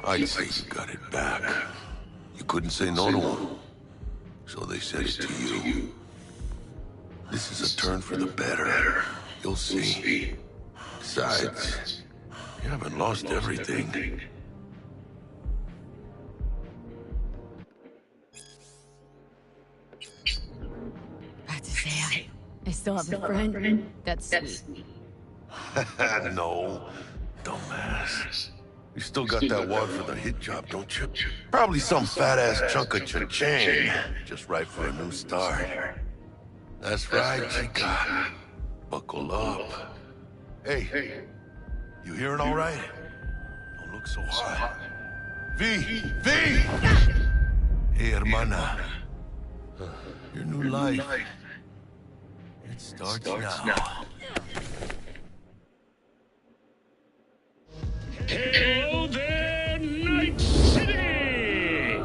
I'd say you got it back. You couldn't say no to him, so they said it to you. This is a turn for the better. You'll see. Besides, you haven't lost everything. About to say I still have a friend. That's sweet. No, dumbass. You still got that wad for the hit job, don't you? Probably some fat-ass chunk of cha-ching. Just right for a new start. That's right, chica. Buckle up. Hey, you hearing all right? Don't look so hot. V! Hey, hermana. Your new life. It starts now. Hello there, Night City!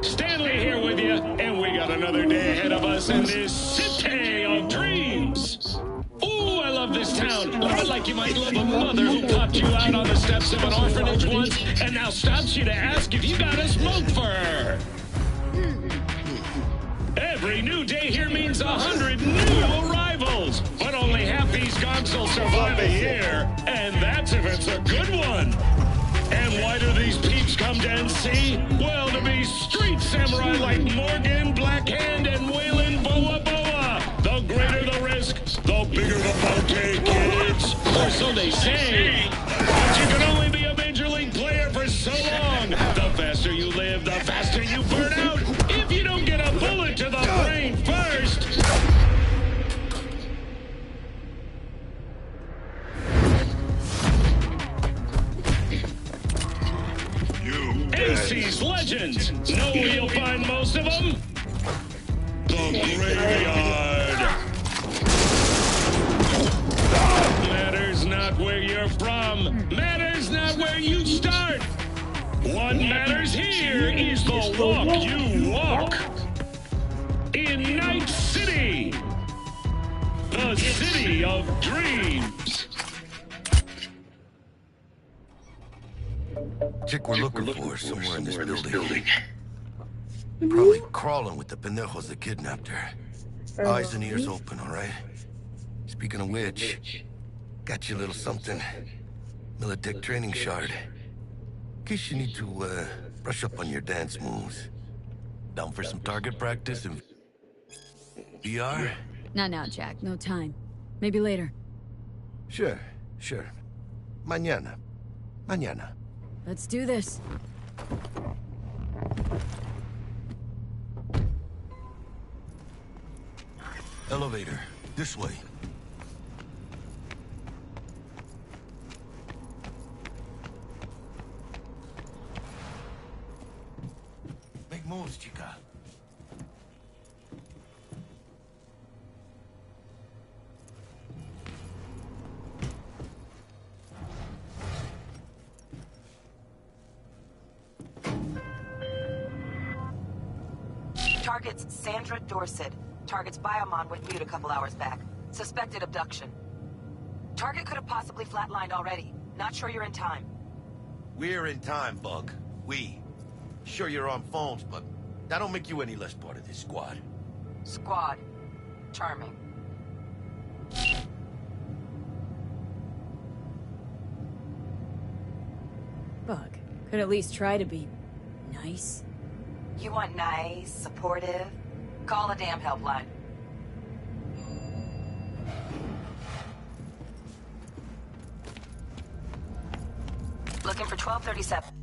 Stanley here with you, and we got another day ahead of us in this city of dreams. Ooh, I love this town. Love it like you might love a mother who popped you out on the steps of an orphanage once and now stops you to ask if you got a smoke for her. Every new day here means 100 new arrivals, but only half these gonks will survive a year, and that's if it's a good one. And why do these peeps come to NC? Well, to be street samurai like Morgan, Blackhand, and Waylon Boa Boa. The greater the risk, the bigger the bounty, kids. Or so they say. But you can only be a major league player for so long. The faster you live, the faster you burn out. If you don't get a bullet to the brain first. NC's legends. Know where you'll find most of them? The graveyard. Matters not where you're from. Matters not where you start. What matters here is the walk you walk. In Night City. The city of dreams. Chick we're looking for is somewhere in this building. Probably crawling with the pendejos that kidnapped her. Eyes and ears open, all right? Speaking of which, got you a little something. Militech training shard. In case you need to, brush up on your dance moves. Down for some target practice and VR? Not now, Jack. No time. Maybe later. Sure. Mañana. Let's do this. Elevator. This way. Make moves, chica. Target's Sandra Dorset. Target's biomon went mute a couple hours back. Suspected abduction. Target could have possibly flatlined already. Not sure you're in time. We're in time, Bug. We. Sure you're on phones, but that don't make you any less part of this squad. Squad. Charming. Bug. Could at least try to be nice. You want nice, supportive? Call a damn helpline. Looking for 1237.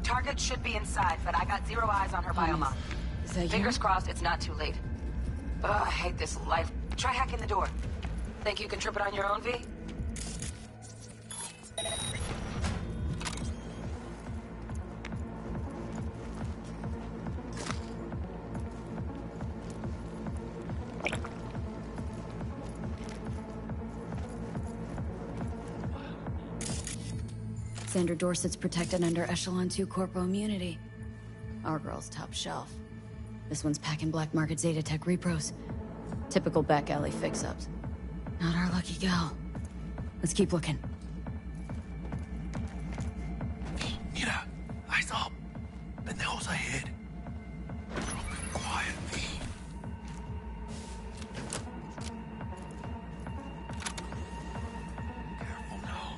Target should be inside, but I got zero eyes on her biomon. Is that Fingers you? crossed it's not too late. Ugh, I hate this life. Try hacking the door. Think you can trip it on your own, V? Sandra Dorset's protected under Echelon 2 Corpo immunity. Our girl's top shelf. This one's packing black market Zeta Tech repros. Typical back alley fix-ups. Not our lucky gal. Let's keep looking. Mira, eyes up. Pendejos ahead. Be quiet, V. Careful now.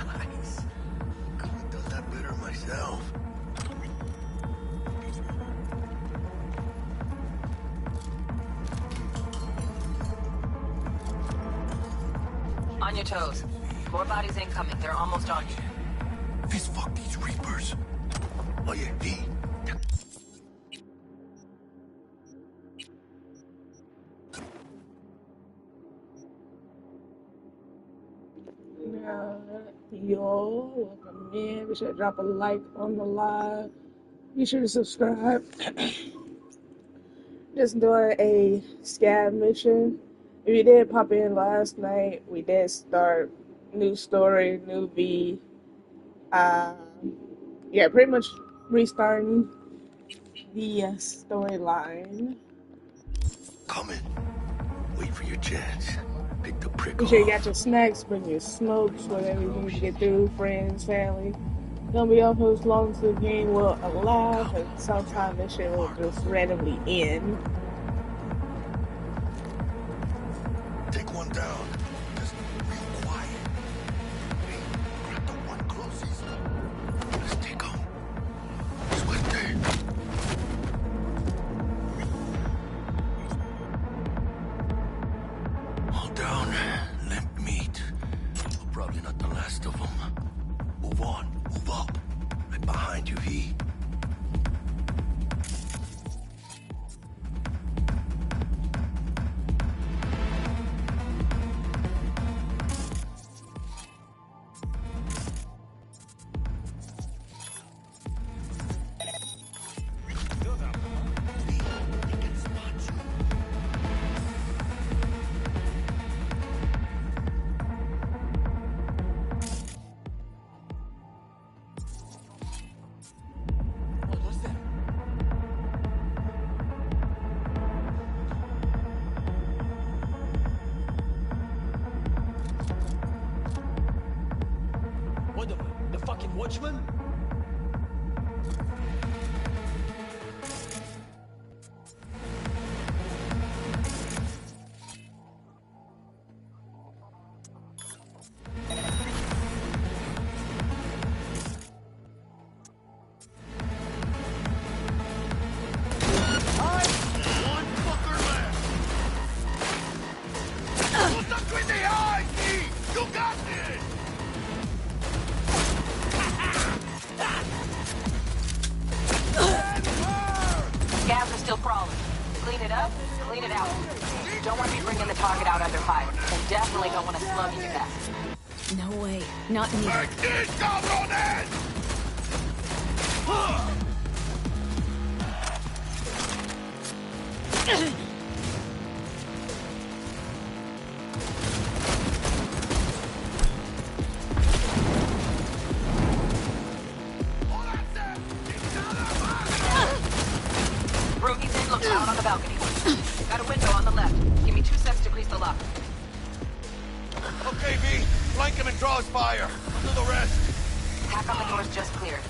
Nice. Couldn't have done that better myself. On your toes. More bodies incoming. They're almost on you. Fist fuck these Reapers. Oh yeah, V. Yo, welcome in. Be sure to drop a like on the live. Be sure to subscribe. Just doing a scab mission. If you did pop in last night, we did start new story, new V. Yeah, pretty much restarting the storyline. Coming. Wait for your chance. Pick the prick Make off. sure you got your snacks, bring your smokes, whatever you need to get through, friends, family. Gonna be up for as long as the game will allow, and sometimes this shit will just randomly end. Take one down. Just real quiet. Hey, grab the one closest. Let's take him. Suerte. All down. Limp meat. But probably not the last of them. Move on. Move up. Right behind you, V. What the fucking watchman? One fucker left. Who's up in the eye, V? You got this. Scabs are still crawling. Clean it up, clean it out. Don't want to be bringing the target out under fire. And definitely don't want to slug you to death. No way. Not me. Like this, cabrones! Rookie's in, look out on the balcony. Got a window on the left. Give me 2 seconds to grease the lock. Okay, V. Flank him and draw his fire. I'll do the rest. Hack on the door's just cleared.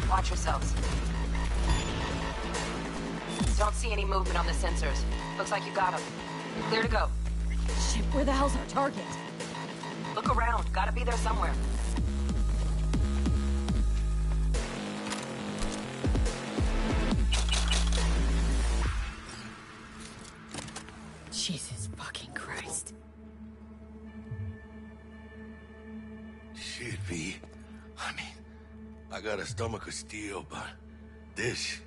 Watch yourselves. Don't see any movement on the sensors. Looks like you got them. Clear to go. Shit, where the hell's our target? Look around. Gotta be there somewhere. Jesus fucking Christ. Shit, V. I mean, I got a stomach of steel, but this...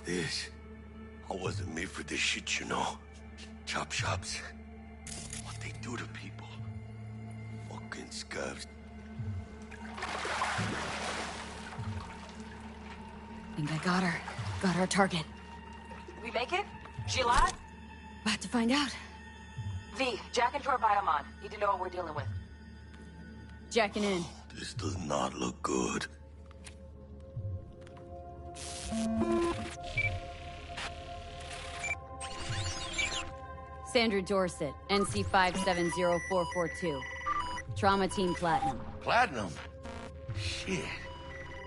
this... I wasn't made for this shit, you know? Chop shops. What they do to people. Fucking scabs. Think I got her. Got our target. We make it? She alive? About to find out. V, jack into her biomon. Need to know what we're dealing with. Jacking in. This does not look good. Sandra Dorset, NC 570442. Trauma Team Platinum. Platinum? Shit.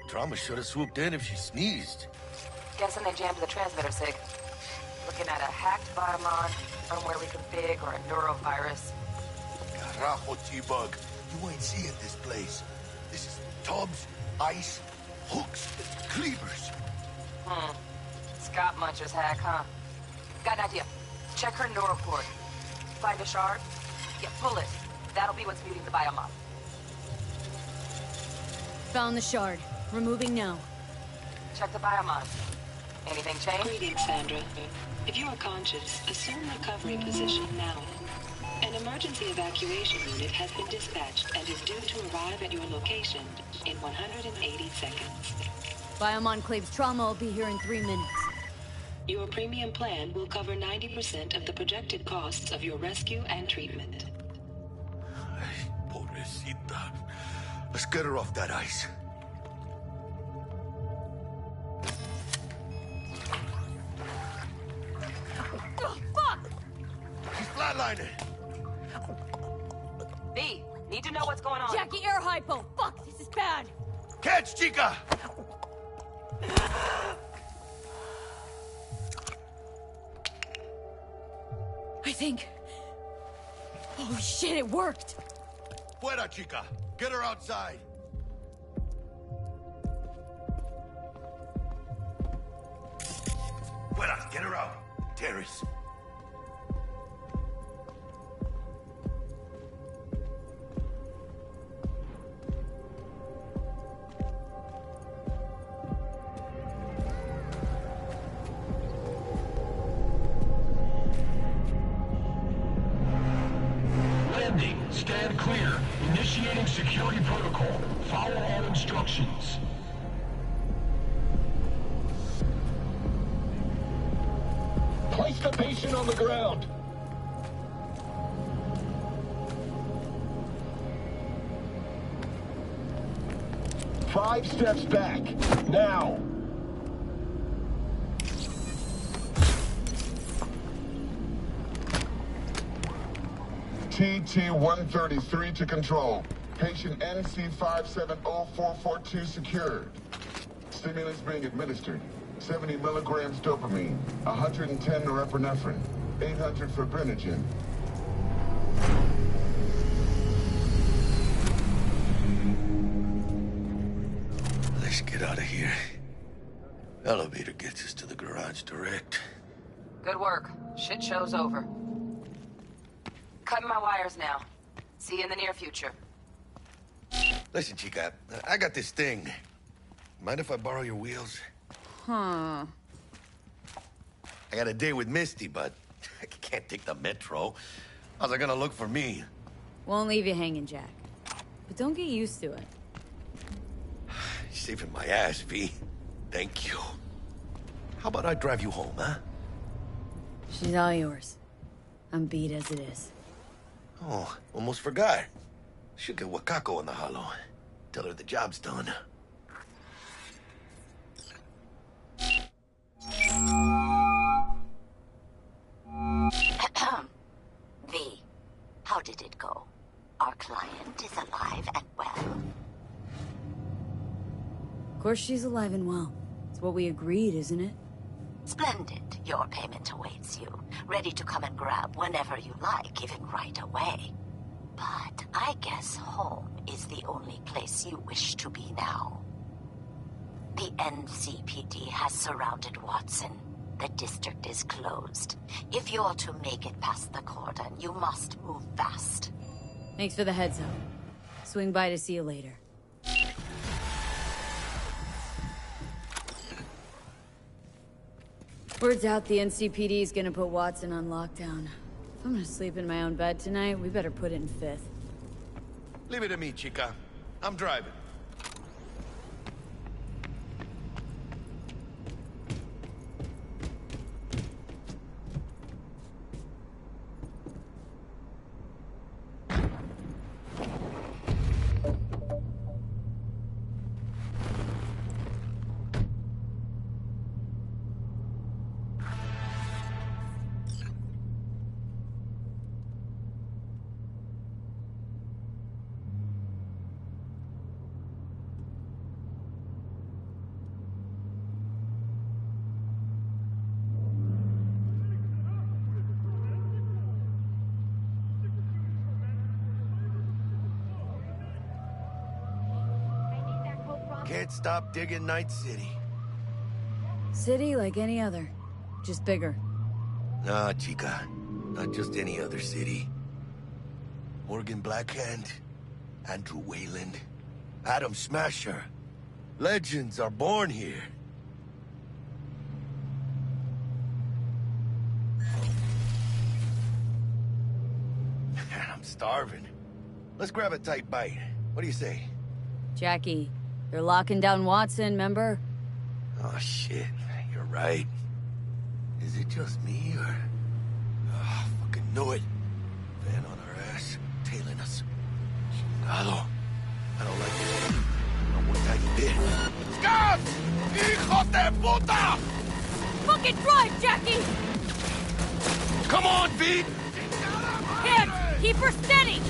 Trauma should have swooped in if she sneezed. Guessing they jammed the transmitter, Sig. Looking at a hacked Biomon, firmware reconfig, or a neurovirus. Carajo, T-Bug. You ain't seeing this place. This is tubs, ice, hooks, cleavers. Scott Muncher's hack, huh? Got an idea. Check her neuroport. Find a shard? Yeah, pull it. That'll be what's muting the Biomon. Found the shard. Removing now. Check the Biomon. Anything change? Greetings, Sandra. If you are conscious, assume recovery position now. An emergency evacuation unit has been dispatched and is due to arrive at your location in 180 seconds. Biomon claims trauma will be here in 3 minutes. Your premium plan will cover 90% of the projected costs of your rescue and treatment. Ay, pobrecita. Let's get her off that ice. Oh, fuck! She's flatlining. V, need to know what's going on. Jackie, air hypo! Fuck, this is bad! Catch, chica! I think... Holy shit, it worked! Fuera, chica. Get her outside. Fuera, get her out. Terrace. Landing. Stand clear. Initiating security protocol. Follow all instructions. Place the patient on the ground. Five steps back. Now. TT-133 to control. Patient NC570442 secured. Stimulants being administered. 70 milligrams dopamine, 110 norepinephrine, 800 fibrinogen. Let's get out of here. Elevator gets us to the garage direct. Good work. Shit show's over. Cutting my wires now. See you in the near future. Listen, chica, I got this thing. Mind if I borrow your wheels? Huh. I got a date with Misty, but I can't take the metro. How's it gonna look for me? Won't leave you hanging, Jack. But don't get used to it. You're saving my ass, V. Thank you. How about I drive you home, huh? She's all yours. I'm beat as it is. Oh, almost forgot. Should get Wakako in the hollow. Tell her the job's done. V, how did it go? Our client is alive and well. Of course she's alive and well. It's what we agreed, isn't it? Splendid. Your payment awaits you. Ready to come and grab whenever you like, even right away. But I guess home is the only place you wish to be now. The NCPD has surrounded Watson. The district is closed. If you're to make it past the cordon, you must move fast. Thanks for the heads up. Swing by to see you later. Word's out the NCPD is gonna put Watson on lockdown. If I'm gonna sleep in my own bed tonight, we better put it in 5th. Leave it to me, chica. I'm driving. Can't stop digging Night City. City like any other, just bigger. Nah, chica. Not just any other city. Morgan Blackhand, Andrew Wayland, Adam Smasher. Legends are born here. I'm starving. Let's grab a tight bite. What do you say? Jackie, they're locking down Watson, remember? Oh, shit. You're right. Is it just me, or... Oh, fucking knew it. Van on our ass, tailing us. Chingado. I don't like this. Not one tiny bit. Gas! Hijos de puta! Fucking drive, Jackie! Come on, V! Him! Keep her steady!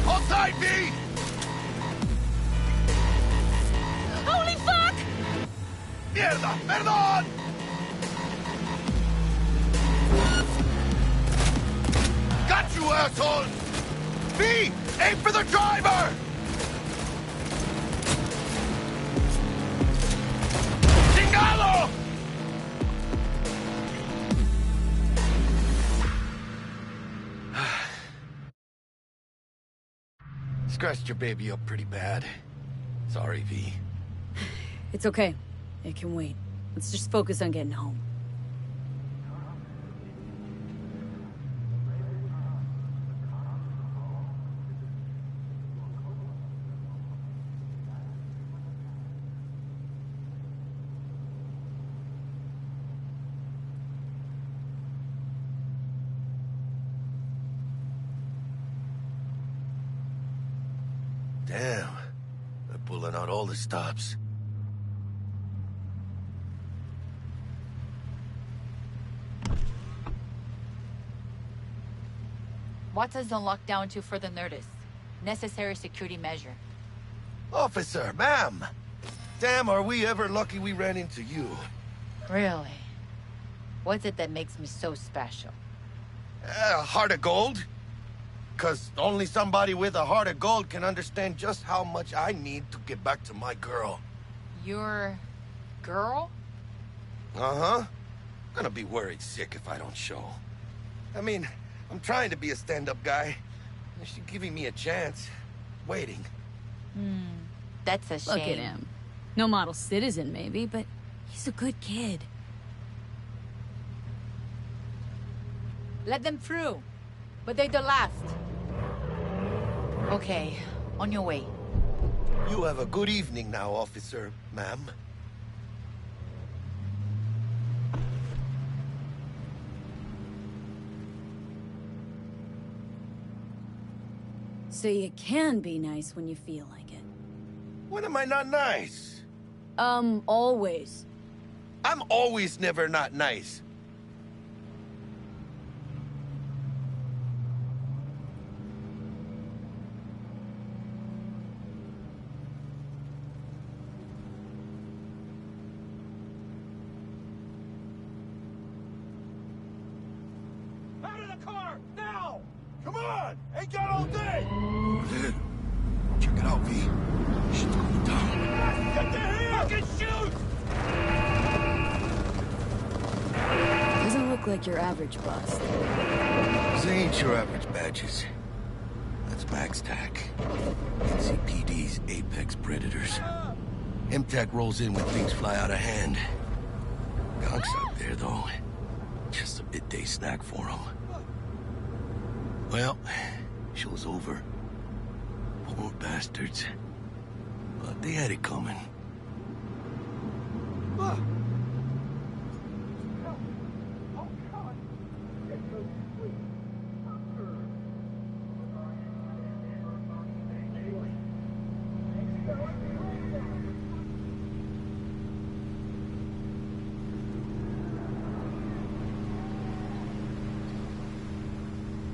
Hold tight, V! Holy fuck! Mierda! Perdón! Got you, asshole! V! Aim for the driver! Chingado! Scratched your baby up pretty bad. Sorry, V. It's okay. It can wait. Let's just focus on getting home. Damn. They're pulling out all the stops. Watson's on lockdown until further notice. Necessary security measure. Officer, ma'am! Damn, are we ever lucky we ran into you. Really? What's it that makes me so special? Heart of gold? 'Cause only somebody with a heart of gold can understand just how much I need to get back to my girl. Your... girl? Uh-huh. Gonna be worried sick if I don't show. I mean, I'm trying to be a stand-up guy. And she's giving me a chance. Waiting. That's a shame. Look at him. No model citizen, maybe, but he's a good kid. Let them through. But they're the last. Okay, on your way. You have a good evening now, officer, ma'am. So you can be nice when you feel like it. When am I not nice? Always. I'm always never not nice. Out of the car! Now! Come on! Ain't got all day! Dude, check it out, V. Shit's going down. Get the hell! Fucking shoot! Doesn't look like your average bust. These ain't your average badges. That's Max Tac. NCPD's apex predators. MTAC rolls in when things fly out of hand. Gonks out there, though. Just a midday snack for them. Well, show's over. Poor bastards. But they had it coming.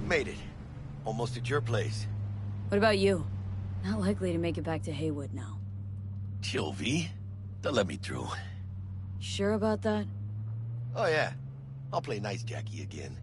Made it. Almost at your place. What about you? Not likely to make it back to Haywood now. Chill, V. They'll let me through. Sure about that? Oh, yeah. I'll play nice Jackie again.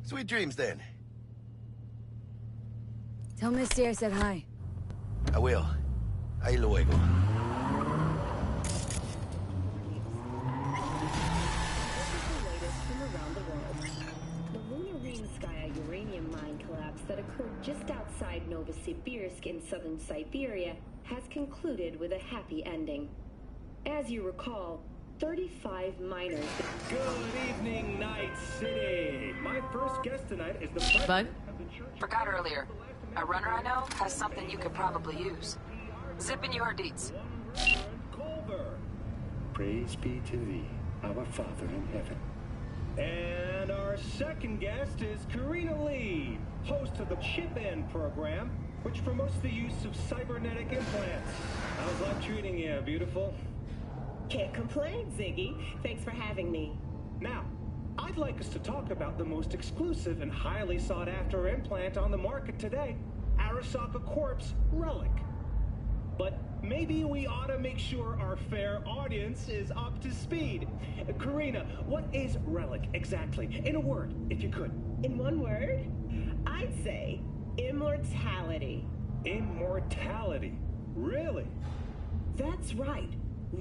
Sweet dreams, then. Tell Misty I said hi. I will. Ahí luego. Uranium mine collapse that occurred just outside Novosibirsk in southern Siberia has concluded with a happy ending. As you recall, 35 miners... Good evening, Night City! My first guest tonight is the president of the church... Forgot earlier. A runner I know has something you could probably use. Zip in your deets. Praise be to thee, our Father in heaven. And our second guest is Karina Lee, host of the Chip In program, which promotes the use of cybernetic implants. How's life treating you, beautiful? Can't complain, Ziggy. Thanks for having me. Now, I'd like us to talk about the most exclusive and highly sought-after implant on the market today, Arasaka Corp's Relic. But maybe we ought to make sure our fair audience is up to speed. Karina, what is Relic exactly? In a word, if you could. In one word? I'd say immortality. Immortality? Really? That's right.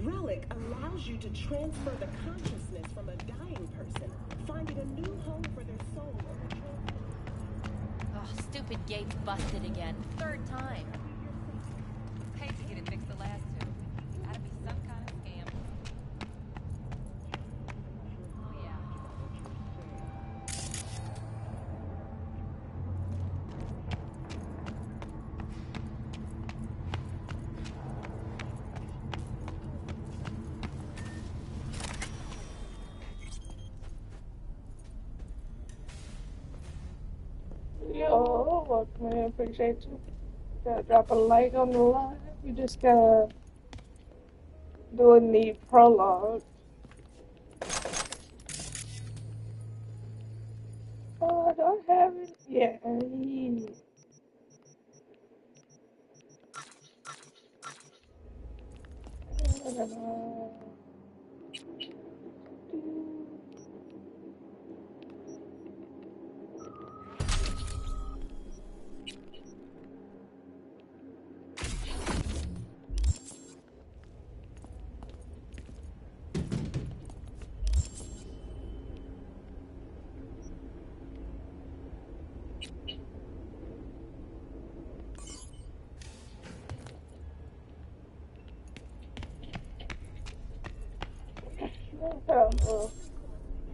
Relic allows you to transfer the consciousness from a dying person, finding a new home for their soul. Oh, stupid gate's busted again. Third time. Paid to get it fixed the last two. Gotta be some kind of scam. Oh, yeah. Yo, welcome in. Appreciate you. Gotta drop a like on the live. You just gotta doing the prologue. Oh, I don't have it yet.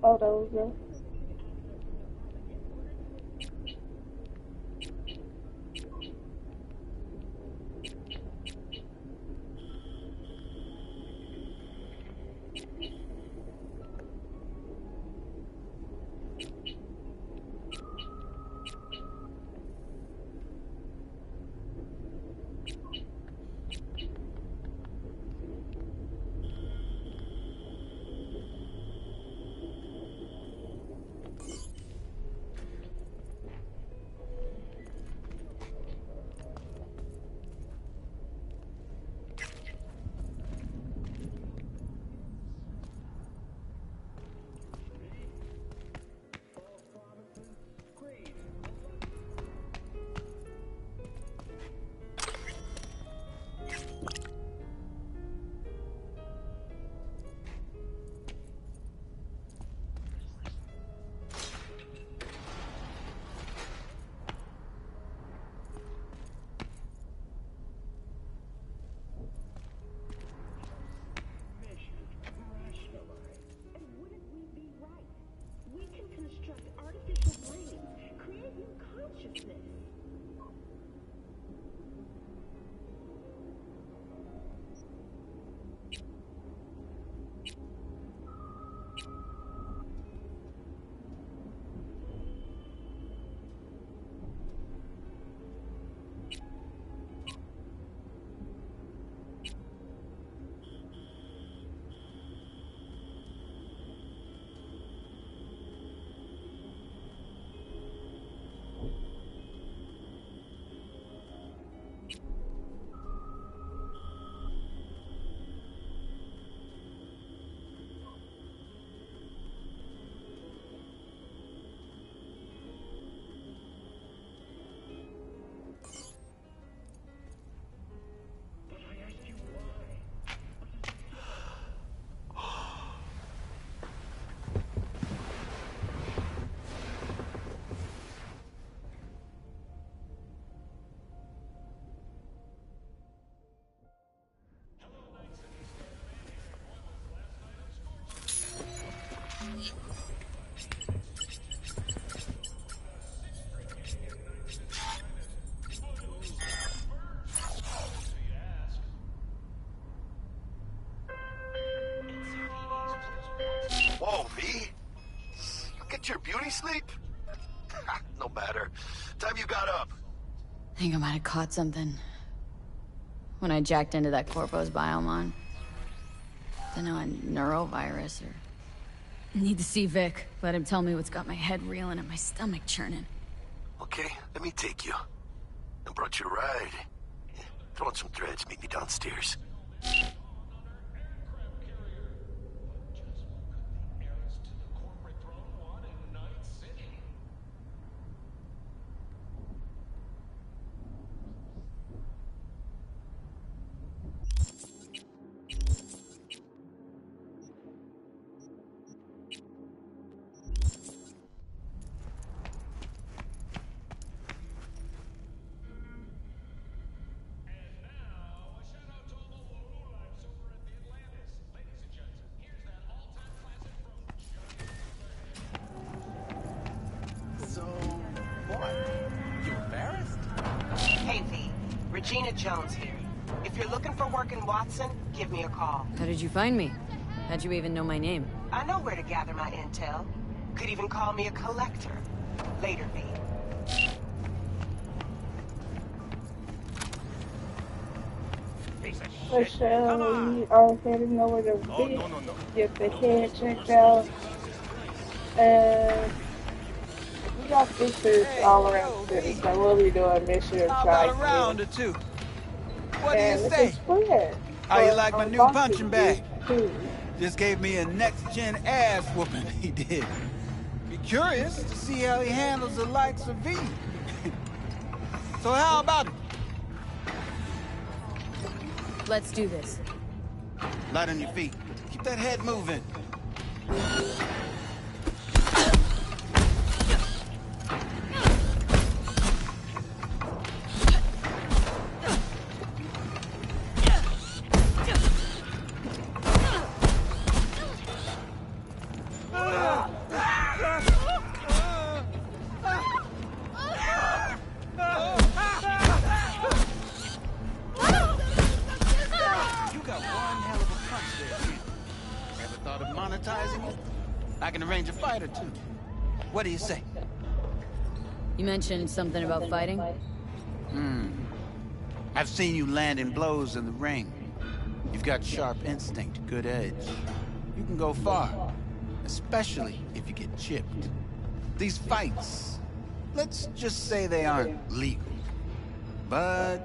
Photos of. get your beauty sleep? No matter. Time you got up. I think I might have caught something when I jacked into that Corpo's biomon. Don't know, a neurovirus or... Need to see Vic. Let him tell me what's got my head reeling and my stomach churning. Okay, let me take you. I brought you a ride. Throw on some threads, meet me downstairs. Regina Jones here. If you're looking for work in Watson, give me a call. How did you find me? How'd you even know my name? I know where to gather my intel. Could even call me a collector. Later, V. Michelle, we are heading over to Vic, get the head checked out. And we got fixers all around the city, so we'll be doing mission How about a round or two? What do you say? How you like my new punching bag? Just gave me a next-gen ass whooping, he did. Be curious to see how he handles the likes of V. So how about it? Let's do this. Light on your feet. Keep that head moving. I can arrange a fight or two. What do you say? You mentioned something about fighting? I've seen you landing blows in the ring. You've got sharp instinct, good edge. You can go far, especially if you get chipped. These fights, let's just say they aren't legal, but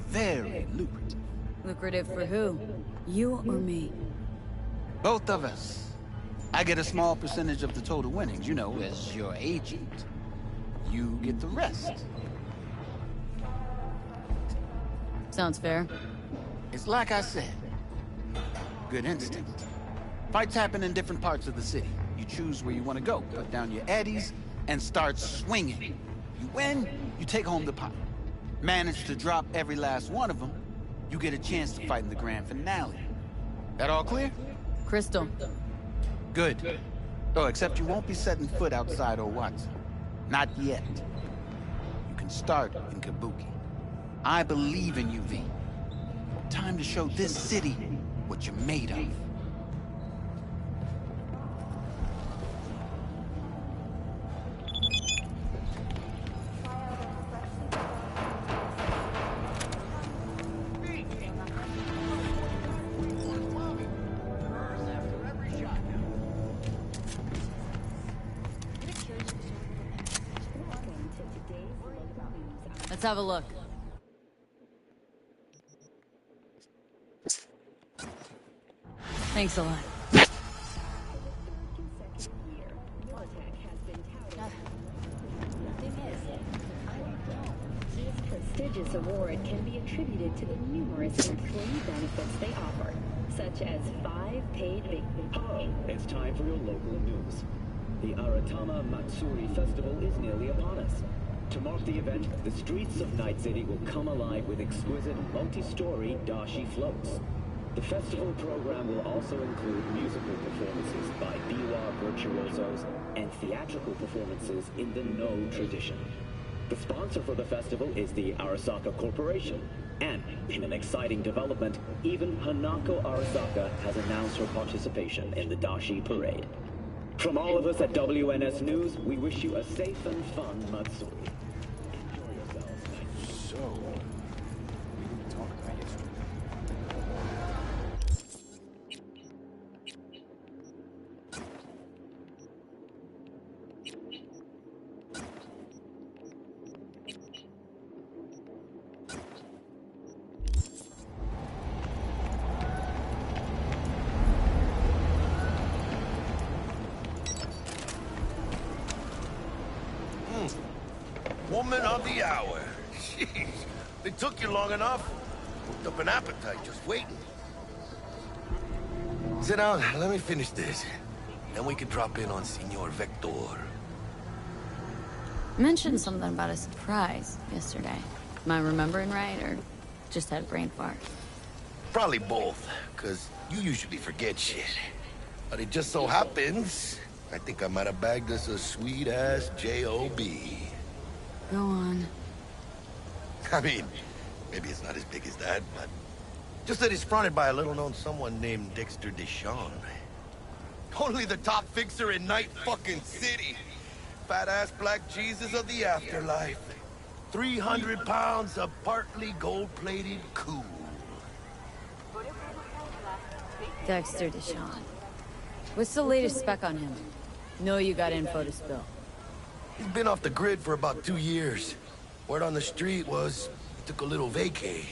very lucrative. Lucrative for who? You or me? Both of us. I get a small percentage of the total winnings, you know, as your agent. You get the rest. Sounds fair. It's like I said. Good instinct. Fights happen in different parts of the city. You choose where you want to go, put down your eddies, and start swinging. You win, you take home the pot. Manage to drop every last one of them, you get a chance to fight in the grand finale. That all clear? Crystal. Good. Oh, except you won't be setting foot outside or Watson. Not yet. You can start in Kabuki. I believe in you, V. Time to show this city what you're made of. Let's have a look. Thanks a lot. This prestigious award can be attributed to the numerous employee benefits they offer, such as 5 paid vacation. Hello, it's time for your local news. The Aratama Matsuri Festival is nearly upon us. To mark the event, the streets of Night City will come alive with exquisite multi-story dashi floats. The festival program will also include musical performances by biwa virtuosos and theatrical performances in the No tradition. The sponsor for the festival is the Arasaka Corporation, and in an exciting development, even Hanako Arasaka has announced her participation in the dashi parade. From all of us at WNS News, we wish you a safe and fun Matsuri. Enjoy yourselves. So, we didn't talk about yesterday. Woman of the hour. Jeez, it took you long enough. Cooked up an appetite just waiting. Sit down, let me finish this. Then we can drop in on Senor Vector. Mentioned something about a surprise yesterday. Am I remembering right, or just had a brain fart? Probably both, because you usually forget shit. But it just so happens, I think I might have bagged us a sweet-ass J.O.B. Go on. I mean, maybe it's not as big as that, but... just that it's fronted by a little-known someone named Dexter Deshawn. Only the top fixer in Night fucking City. Fat-ass black Jesus of the afterlife. 300 pounds of partly gold-plated cool. Dexter Deshawn. What's the latest spec on him? Know you got info to spill. He's been off the grid for about 2 years. Word on the street was he took a little vacay.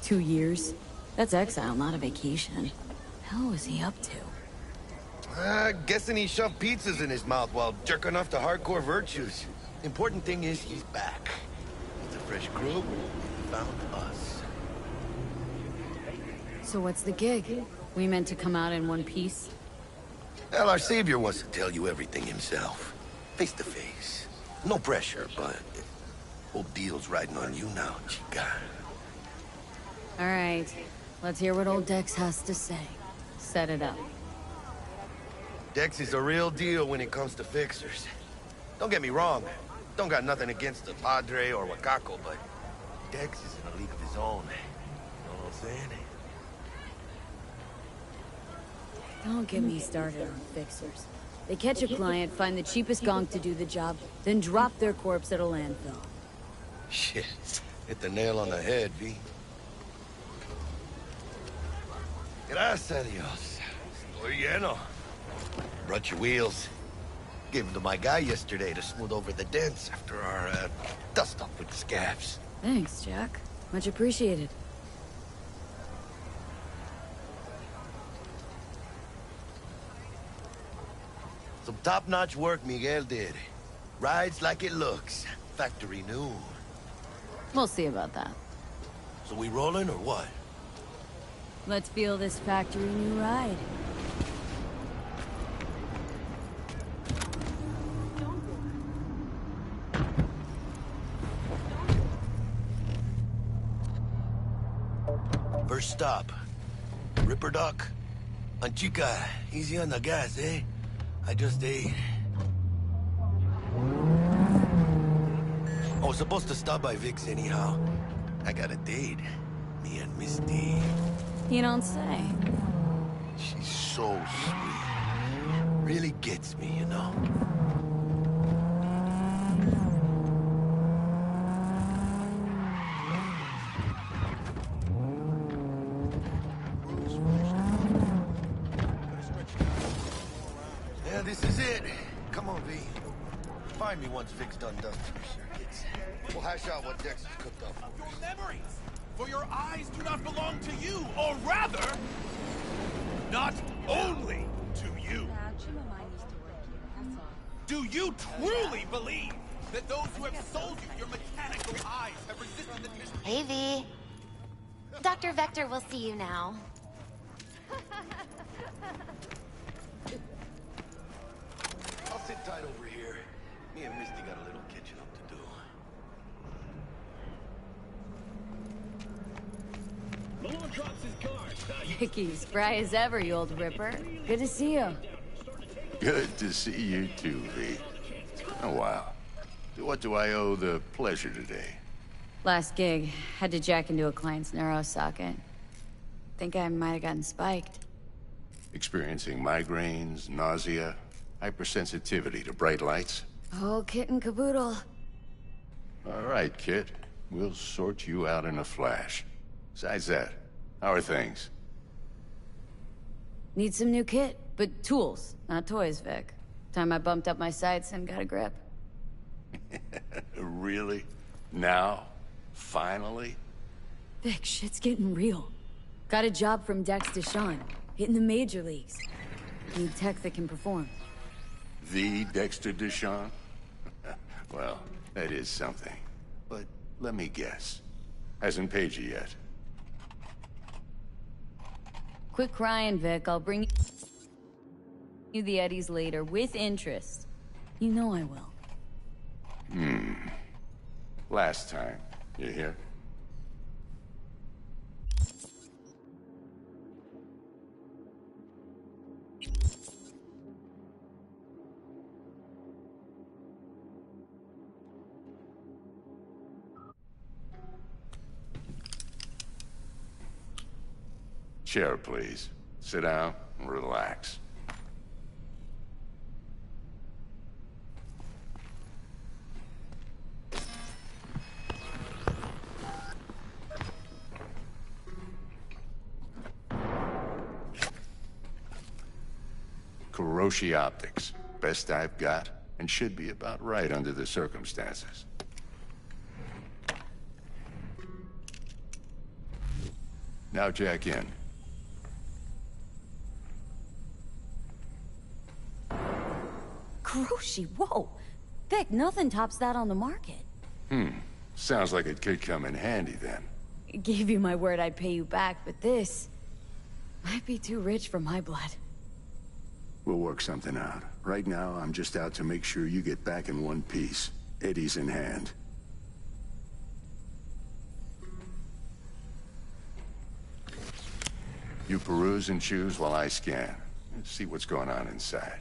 2 years? That's exile, not a vacation. Hell was he up to? Guessing he shoved pizzas in his mouth while jerking off to hardcore virtues. Important thing is he's back. It's a fresh crew. He found us. So what's the gig? We meant to come out in one piece? Well, our savior wants to tell you everything himself. Face to face. No pressure, but whole deal's riding on you now, chica. All right. Let's hear what old Dex has to say. Set it up. Dex is a real deal when it comes to fixers. Don't get me wrong. Don't got nothing against the Padre or Wakako, but Dex is in a league of his own. You know what I'm saying? Don't get me started on fixers. They catch a client, find the cheapest gonk to do the job, then drop their corpse at a landfill. Shit. Hit the nail on the head, V. Gracias a Dios. Estoy lleno. Brought your wheels. Gave them to my guy yesterday to smooth over the dents after our, dust-up with the scabs. Thanks, Jack. Much appreciated. Some top-notch work Miguel did. Rides like it looks. Factory new. We'll see about that. So we rolling or what? Let's feel this factory new ride. First stop. Ripper Dock. And chica, easy on the gas, eh? I just ate. I was supposed to stop by Vic's anyhow. I got a date. Me and Misty. You don't say. She's so sweet. Really gets me, you know? Yeah, this is it. Come on, V. Find me once Vic's done dusting her circuits. We'll hash out what Dex has cooked up. Your memories! For your eyes do not belong to you, or rather, not only to you. Do you truly believe that those who have sold you your mechanical eyes have resisted the test? Hey, V. Dr. Vector will see you now. I'll sit tight over here. Me and Misty got a little catching up to do. Malone drops his guard. Vicky, spry as ever, you old ripper. Good to see you. Good to see you too, V. It's been a while. To what do I owe the pleasure today? Last gig, had to jack into a client's neuro socket. Think I might have gotten spiked. Experiencing migraines, nausea. Hypersensitivity to bright lights? Oh, kit and caboodle. All right, kid. We'll sort you out in a flash. Besides that, how are things? Need some new kit, but tools, not toys, Vic. Time I bumped up my sights and got a grip. Really? Now? Finally? Vic, shit's getting real. Got a job from Dex Deshawn, hitting the major leagues. Need tech that can perform. The Dexter Deshawn? Well, that is something. But let me guess. Hasn't paid you yet. Quit crying, Vic. I'll bring you the Eddies later, with interest. You know I will. Last time. You hear? Chair, please. Sit down and relax. Kuroshi Optics. Best I've got, and should be about right under the circumstances. Now jack in. Kuroshi, whoa! Vic, nothing tops that on the market. Sounds like it could come in handy then. Gave you my word I'd pay you back, but this might be too rich for my blood. We'll work something out. Right now, I'm just out to make sure you get back in one piece. Eddie's in hand. You peruse and choose while I scan. Let's see what's going on inside.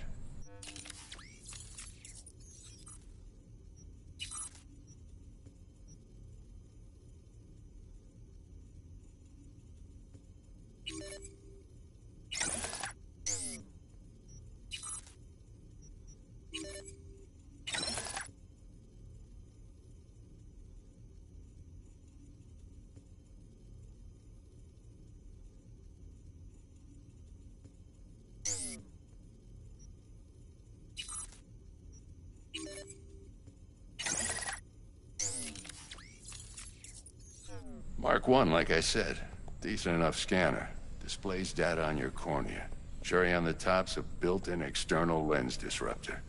Mark 1, like I said. Decent enough scanner. Displays data on your cornea. Cherry on the top's a built-in external lens disruptor.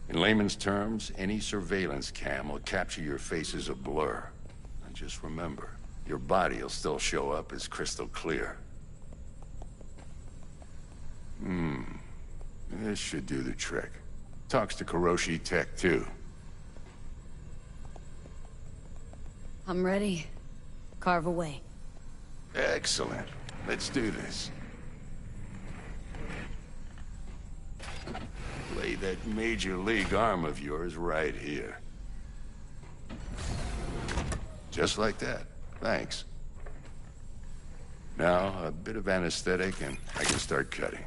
In layman's terms, any surveillance cam will capture your face as a blur. And just remember, your body will still show up as crystal clear. This should do the trick. Talks to Kuroshi Tech, too. I'm ready. Carve away. Excellent. Let's do this. Lay that major league arm of yours right here. Just like that. Thanks. Now, a bit of anesthetic and I can start cutting.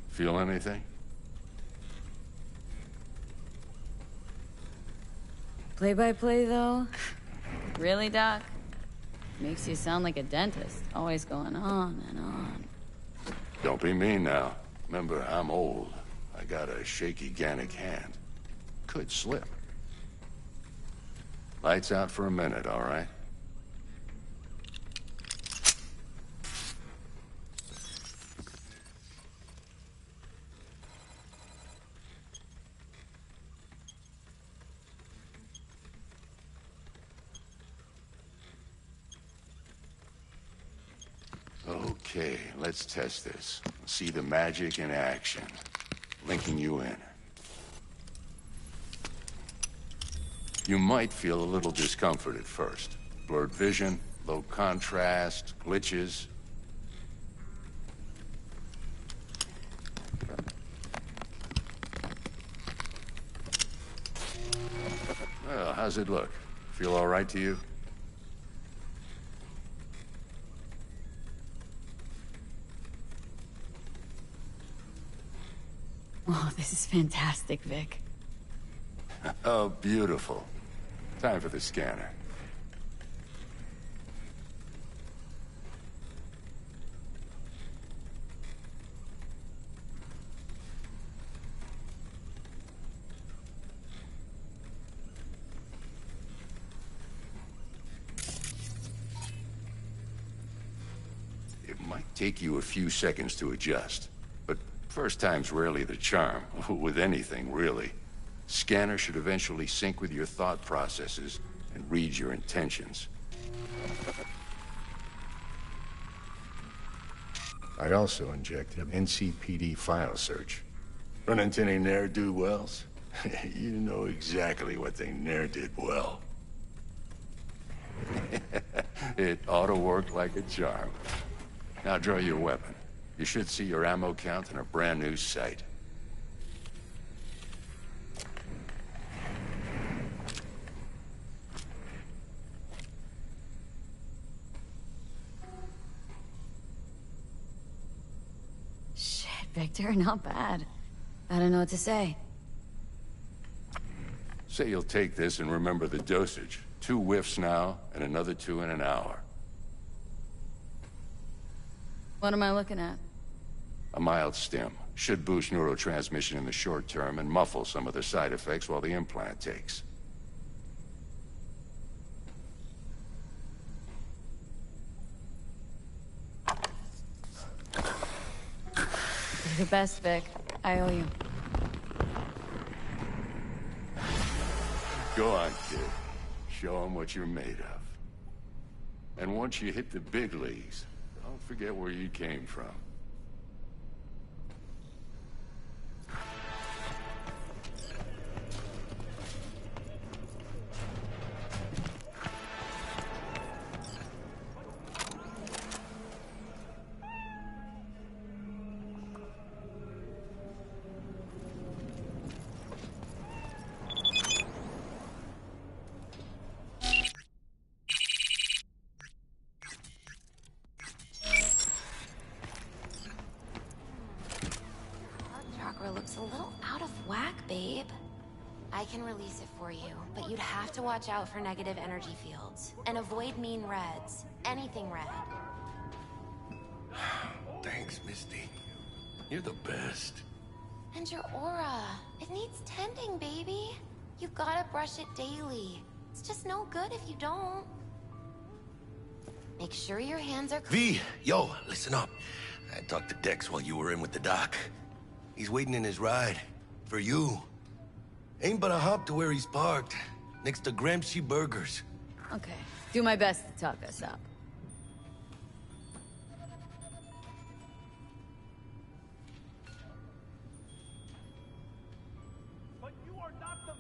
Feel anything? Play-by-play, though? Really, Doc? Makes you sound like a dentist, always going on and on. Don't be mean now. Remember, I'm old. I got a shaky Gannic hand. Could slip. Lights out for a minute, all right? Okay, let's test this. See the magic in action. Linking you in. You might feel a little discomfort at first. Blurred vision, low contrast, glitches. Well, how's it look? Feel all right to you? Oh, this is fantastic, Vic. Oh, beautiful. Time for the scanner. It might take you a few seconds to adjust, but first time's rarely the charm, with anything, really. Scanner should eventually sync with your thought processes and read your intentions. I'd also inject an NCPD file search. Run into any ne'er-do-wells? You know exactly what they ne'er did well. It ought to work like a charm. Now draw your weapon. You should see your ammo count in a brand new sight. Shit, Victor, not bad. I don't know what to say. Say you'll take this and remember the dosage. 2 whiffs now, and another 2 in an hour. What am I looking at? A mild stim. Should boost neurotransmission in the short term and muffle some of the side effects while the implant takes. You're the best, Vic. I owe you. Go on, kid. Show them what you're made of. And once you hit the big leagues, don't forget where you came from. Looks a little out of whack, babe. I can release it for you, but you'd have to watch out for negative energy fields. And avoid mean reds. Anything red. Thanks, Misty. You're the best. And your aura. It needs tending, baby. You gotta brush it daily. It's just no good if you don't. Make sure your hands are clean. V, yo, listen up. I talked to Dex while you were in with the doc. He's waiting in his ride. For you. Ain't but a hop to where he's parked. Next to Gramsci Burgers. Okay. Do my best to talk us up.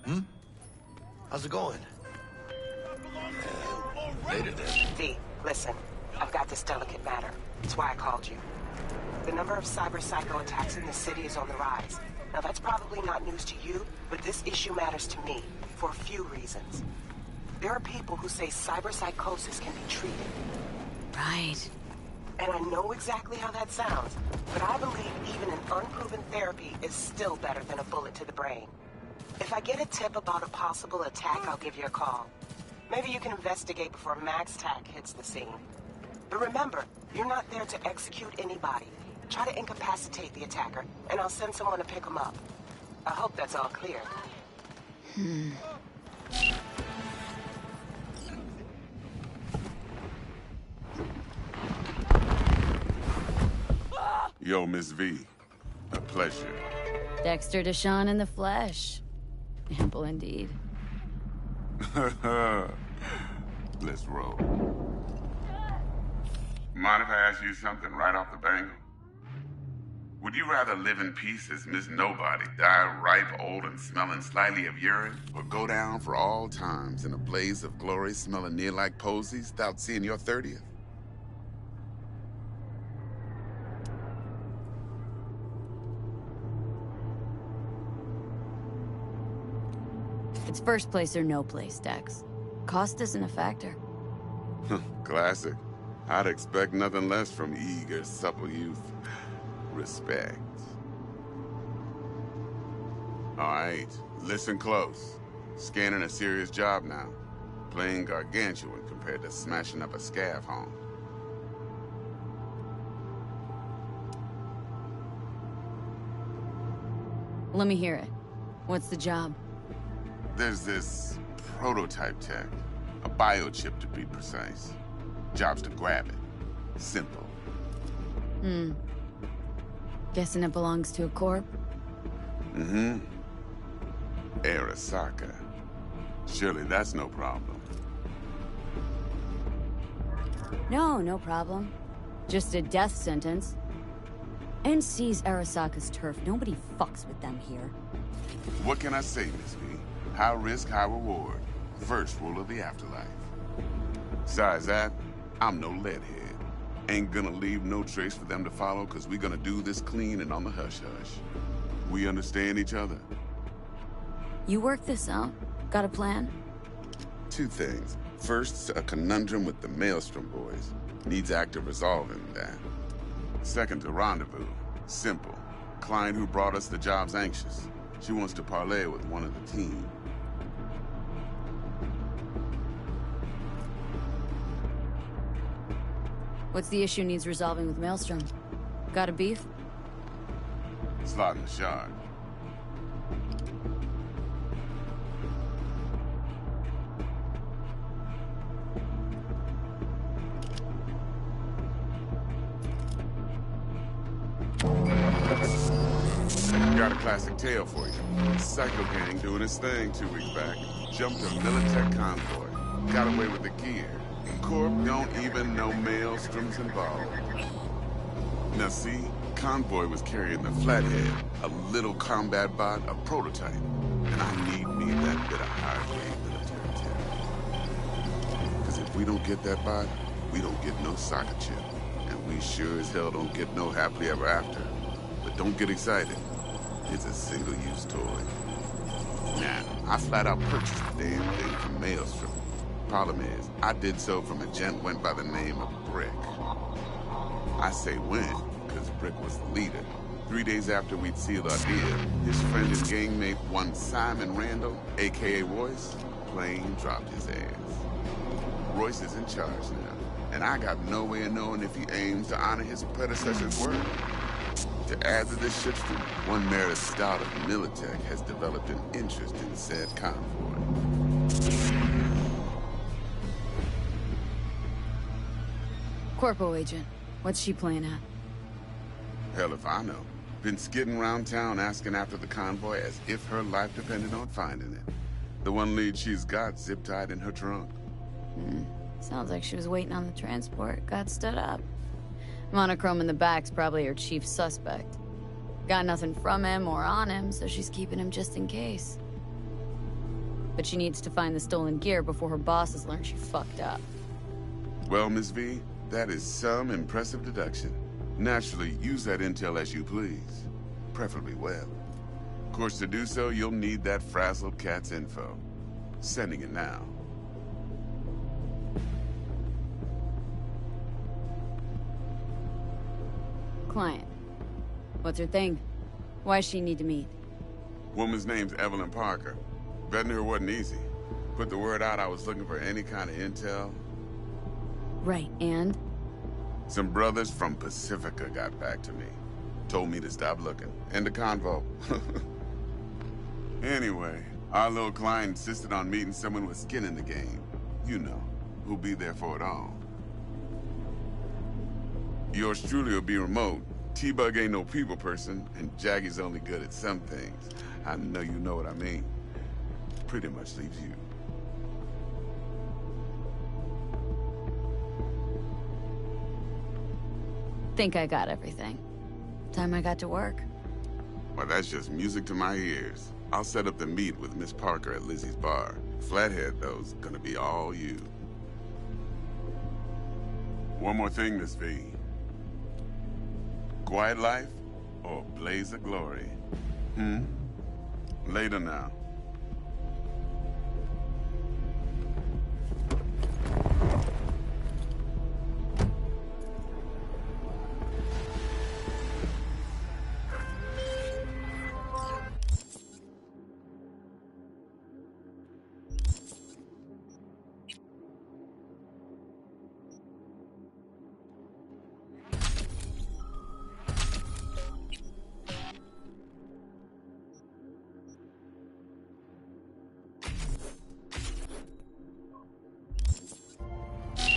Hmm? How's it going? Later then. V, listen. I've got this delicate matter. That's why I called you. The number of cyber psycho attacks in the city is on the rise. Now that's probably not news to you, but this issue matters to me for a few reasons. There are people who say cyber psychosis can be treated. Right. And I know exactly how that sounds, but I believe even an unproven therapy is still better than a bullet to the brain. If I get a tip about a possible attack, I'll give you a call. Maybe you can investigate before MaxTac hits the scene. But remember, you're not there to execute anybody. Try to incapacitate the attacker, and I'll send someone to pick him up. I hope that's all clear. Yo, Miss V. A pleasure. Dexter Deshawn in the flesh. Ample indeed. Let's roll. Mind if I ask you something right off the bangle? Would you rather live in peace as Miss Nobody, die ripe, old, and smelling slightly of urine, or go down for all times in a blaze of glory smelling near like posies without seeing your 30th? It's first place or no place, Dex. Cost isn't a factor. Classic. I'd expect nothing less from eager, supple youth. Respect. All right, listen close. Scanning a serious job now. Playing gargantuan compared to smashing up a scav home. Let me hear it. What's the job? There's this prototype tech. A biochip to be precise. Job's to grab it. Simple. Guessing it belongs to a corp? Mm-hmm. Arasaka. Surely that's no problem. No problem. Just a death sentence. NC's Arasaka's turf. Nobody fucks with them here. What can I say, Miss V? High risk, high reward. First rule of the afterlife. Besides that, I'm no leadhead. Ain't gonna leave no trace for them to follow, cause we gonna do this clean and on the hush-hush. We understand each other. You work this out? Got a plan? Two things. First, a conundrum with the Maelstrom boys. Needs active resolving that. Second, a rendezvous. Simple. Client who brought us the job's anxious. She wants to parlay with one of the team. What's the issue needs resolving with Maelstrom? Got a beef? Slot in the shard. Got a classic tale for you. Psycho gang doing his thing 2 weeks back. Jumped a Militech convoy. Got away with the gear. Corp don't even know Maelstrom's involved. Now see, convoy was carrying the Flathead, a little combat bot, a prototype. And I need me that bit of high-grade military tech. Because if we don't get that bot, we don't get no soccer chip. And we sure as hell don't get no happily ever after. But don't get excited. It's a single-use toy. Now, I flat out purchased the damn thing from Maelstrom. Problem is, I did so from a gent went by the name of Brick. I say when, because Brick was the leader. 3 days after we'd sealed our deal, his friend and gangmate, one Simon Randall, a.k.a. Royce, plain dropped his ass. Royce is in charge now, and I got no way of knowing if he aims to honor his predecessor's word. To add to this shitstorm, one Meredith Stout of Militech has developed an interest in said convoy. Corpo agent. What's she playing at? Hell if I know. Been skidding around town asking after the convoy as if her life depended on finding it. The one lead she's got zip-tied in her trunk. Sounds like she was waiting on the transport. Got stood up. Monochrome in the back's probably her chief suspect. Got nothing from him or on him, so she's keeping him just in case. But she needs to find the stolen gear before her bosses learn she fucked up. Well, Miss V, that is some impressive deduction. Naturally, use that intel as you please. Preferably well. Of course, to do so, you'll need that frazzled cat's info. Sending it now. Client. What's her thing? Why does she need to meet? Woman's name's Evelyn Parker. Betting her wasn't easy. Put the word out I was looking for any kind of intel. Right, and? Some brothers from Pacifica got back to me. Told me to stop looking. End of convo. Anyway, our little client insisted on meeting someone with skin in the game. You know, who'll be there for it all. Yours truly will be remote. T-Bug ain't no people person, and Jaggy's only good at some things. I know you know what I mean. Pretty much leaves you. Think I got everything. Time I got to work. Well, that's just music to my ears. I'll set up the meet with Miss Parker at Lizzie's bar. Flathead, though's gonna be all you. One more thing, Miss V. Quiet life or blaze of glory? Later now.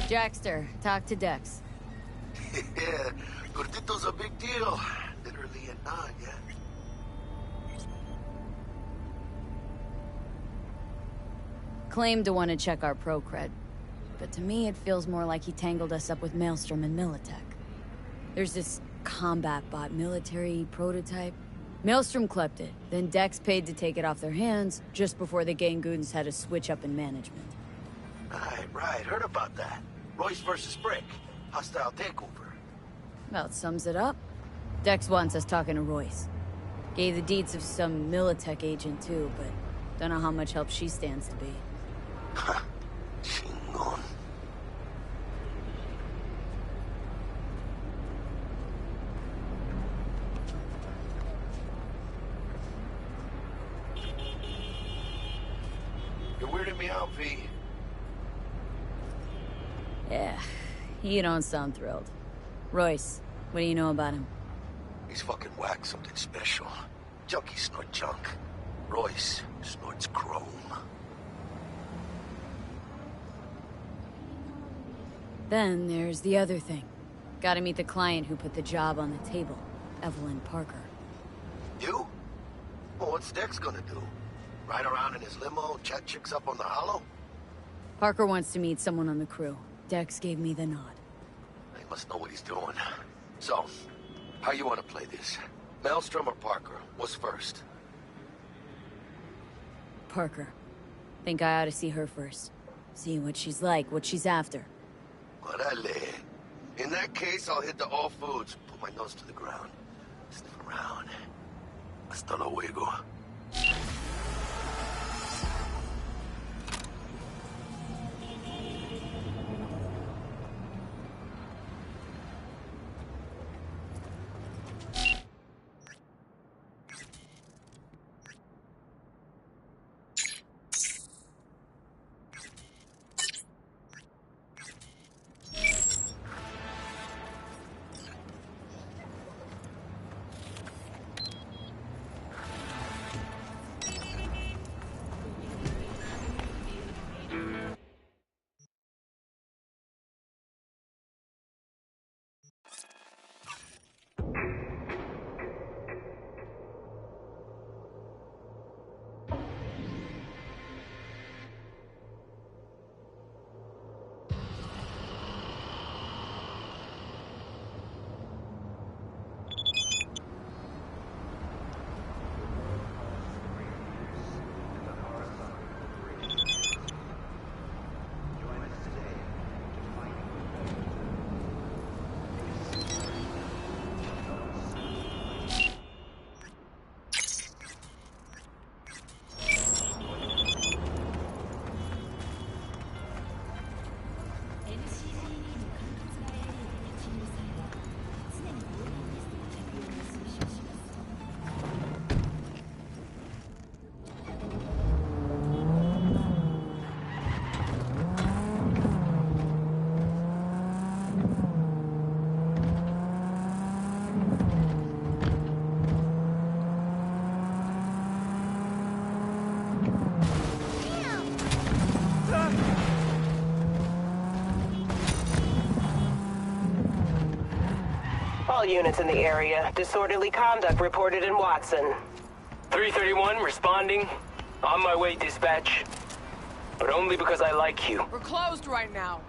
Jackster, talk to Dex. Yeah, Gordito's a big deal. Literally a nod, yeah. Claimed to want to check our pro cred, but to me it feels more like he tangled us up with Maelstrom and Militech. There's this combat bot military prototype. Maelstrom clept it, then Dex paid to take it off their hands just before the Gangoons had a switch up in management. Right, heard about that. Royce versus Brick. Hostile takeover. About sums it up. Dex wants us talking to Royce. Gave the deeds of some Militech agent too, but don't know how much help she stands to be. Chingon. You're weirding me out, V. Yeah, you don't sound thrilled. Royce, what do you know about him? He's fucking whack, something special. Junkies snort junk. Royce snorts chrome. Then there's the other thing. Gotta meet the client who put the job on the table, Evelyn Parker. You? Well, what's Dex gonna do? Ride around in his limo, chat chicks up on the hollow? Parker wants to meet someone on the crew. Dex gave me the nod. He must know what he's doing. So, how you want to play this? Maelstrom or Parker? What's first? Parker. Think I ought to see her first. See what she's like, what she's after. Orale. In that case, I'll hit the all foods. Put my nose to the ground. Sniff around. Hasta luego. All units in the area. Disorderly conduct reported in Watson. 331 responding. On my way, dispatch. But only because I like you. We're closed right now.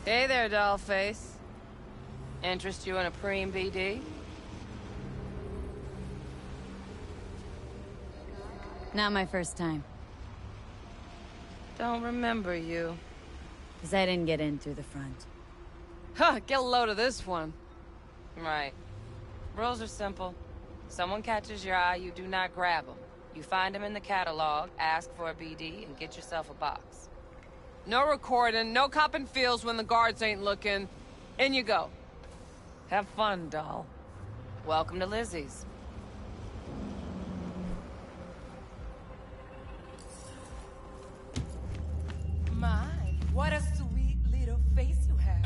Hey there, dollface. Interest you in a preem BD? Not my first time. Don't remember you. 'Cause I didn't get in through the front. Huh, get a load of this one. Right. Rules are simple. Someone catches your eye, you do not grab them. You find them in the catalog, ask for a BD, and get yourself a box. No recording, no copping feels when the guards ain't looking. In you go. Have fun, doll. Welcome to Lizzie's. My, what a sweet little face you have.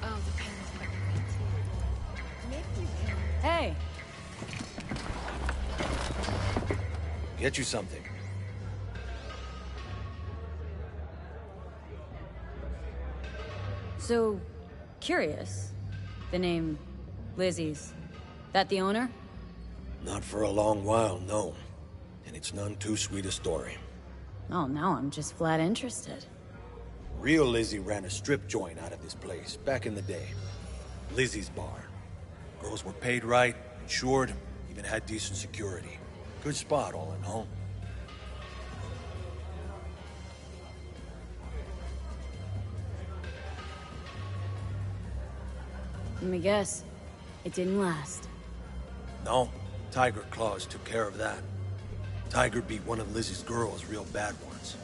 Oh, depends what you're into. Maybe you can... Hey! Get you something. So, curious. The name Lizzie's. That the owner? Not for a long while, no. And it's none too sweet a story. Oh, now I'm just flat interested. Real Lizzie ran a strip joint out of this place, back in the day. Lizzie's Bar. Girls were paid right, insured, even had decent security. Good spot, all in all. Let me guess. It didn't last. No, Tiger Claws took care of that. Tiger beat one of Lizzie's girls real bad once.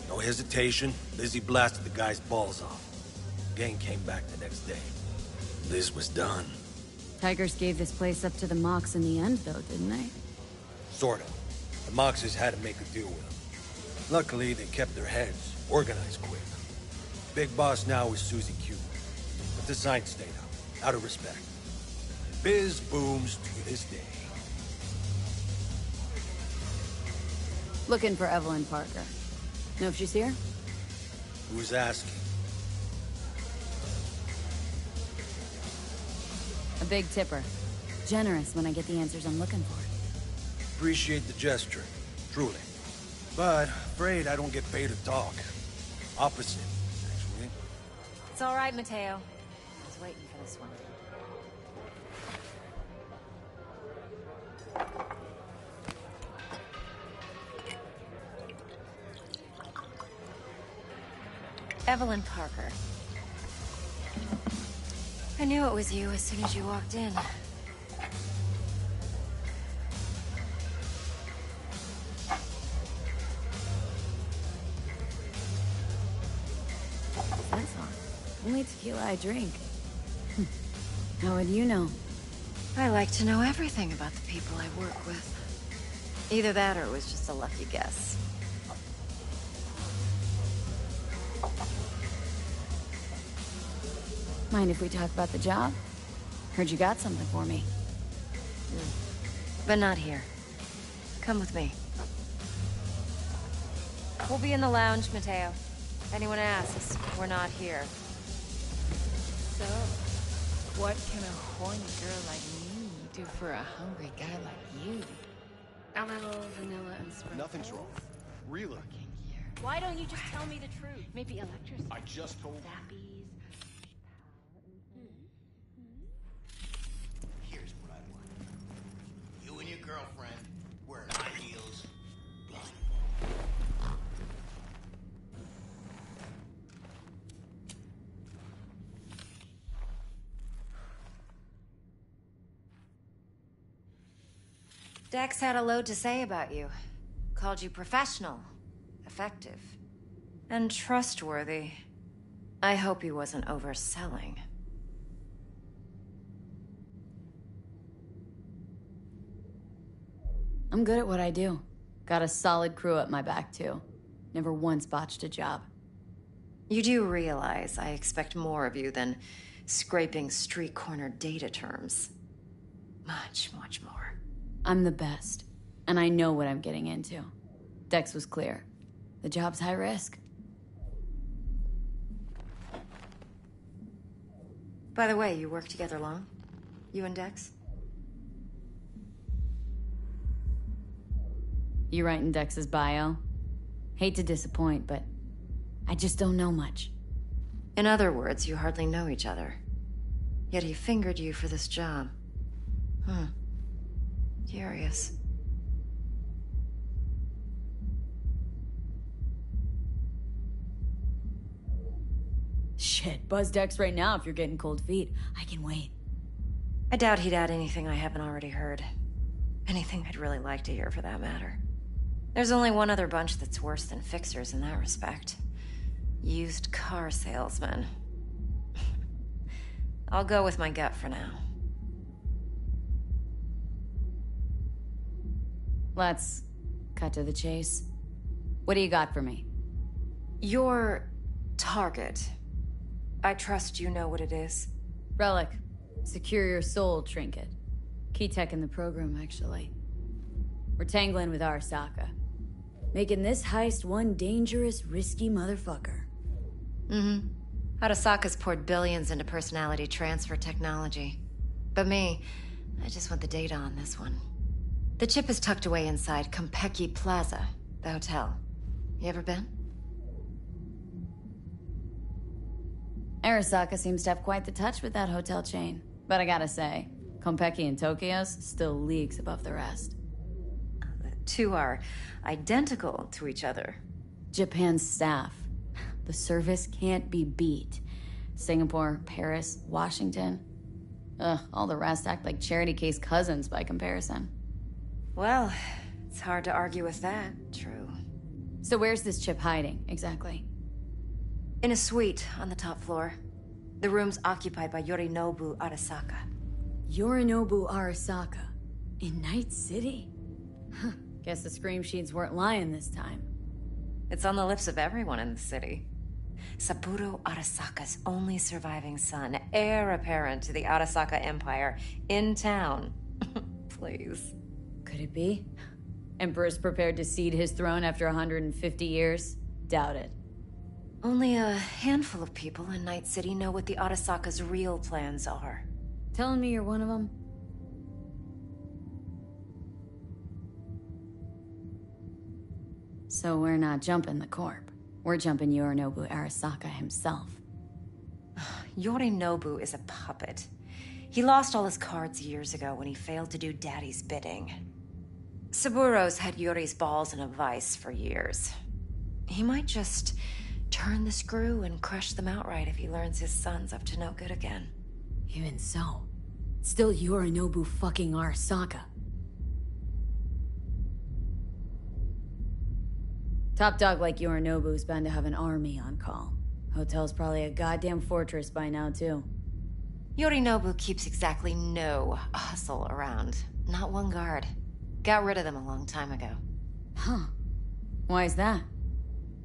No hesitation, Lizzie blasted the guy's balls off. Gang came back the next day. Liz was done. Tigers gave this place up to the Mox in the end, though, didn't they? Sort of. The Moxes had to make a deal with them. Luckily, they kept their heads, organized quick. Big boss now is Susie Q. But the sign stayed up, out of respect. Biz booms to this day. Looking for Evelyn Parker. Know if she's here? Who's asking? A big tipper. Generous when I get the answers I'm looking for. Appreciate the gesture, truly. But afraid I don't get paid to talk. Opposite, actually. It's all right, Mateo. I was waiting for this one. Evelyn Parker. I knew it was you as soon as you walked in. That's all. Only tequila I drink. How would you know? I like to know everything about the people I work with. Either that or it was just a lucky guess. Mind if we talk about the job? Heard you got something for me. But not here. Come with me. We'll be in the lounge, Mateo. If anyone asks, we're not here. So, what can a horny girl like me do for a hungry guy like you? A little vanilla and sprinkles. Nothing's wrong. Really? Why don't you just tell me the truth? Maybe electricity. I just told Zappies. Here's what I want. You and your girlfriend wearing high heels, blindfold. Dex had a load to say about you. Called you professional, effective, and trustworthy. I hope he wasn't overselling. I'm good at what I do. Got a solid crew at my back, too. Never once botched a job. You do realize I expect more of you than scraping street corner data terms. Much, much more. I'm the best, and I know what I'm getting into. Dex was clear. The job's high risk. By the way, you work together long? You and Dex? You writing Dex's bio? Hate to disappoint, but I just don't know much. In other words, you hardly know each other. Yet he fingered you for this job. Curious. Shit, buzz Dex right now if you're getting cold feet. I can wait. I doubt he'd add anything I haven't already heard. Anything I'd really like to hear, for that matter. There's only one other bunch that's worse than fixers in that respect. Used car salesmen. I'll go with my gut for now. Let's cut to the chase. What do you got for me? Your target. I trust you know what it is. Relic. Secure your soul trinket. Key tech in the program, actually. We're tangling with Arasaka. Making this heist one dangerous, risky motherfucker. Mm-hmm. Arasaka's poured billions into personality transfer technology. But me, I just want the data on this one. The chip is tucked away inside Konpeki Plaza, the hotel. You ever been? Arasaka seems to have quite the touch with that hotel chain. But I gotta say, Konpeki in Tokyo's still leagues above the rest. The two are identical to each other. Japan's staff. The service can't be beat. Singapore, Paris, Washington. Ugh, all the rest act like charity case cousins by comparison. Well, it's hard to argue with that, true. So where's this chip hiding, exactly? In a suite on the top floor. The room's occupied by Yorinobu Arasaka. Yorinobu Arasaka? In Night City? Huh, guess the scream sheets weren't lying this time. It's on the lips of everyone in the city. Saburo Arasaka's only surviving son, heir apparent to the Arasaka Empire, in town. Please. Could it be? Emperor's prepared to cede his throne after 150 years? Doubt it. Only a handful of people in Night City know what the Arasaka's real plans are. Telling me you're one of them? So we're not jumping the Corp. We're jumping Yorinobu Arasaka himself. Yorinobu is a puppet. He lost all his cards years ago when he failed to do Daddy's bidding. Saburo's had Yuri's balls in a vice for years. He might just turn the screw and crush them outright if he learns his son's up to no good again. Even so, still Yorinobu fucking Arasaka. Top dog like Yorinobu's bound to have an army on call. Hotel's probably a goddamn fortress by now, too. Yorinobu keeps exactly no hustle around. Not one guard. Got rid of them a long time ago. Huh. Why is that?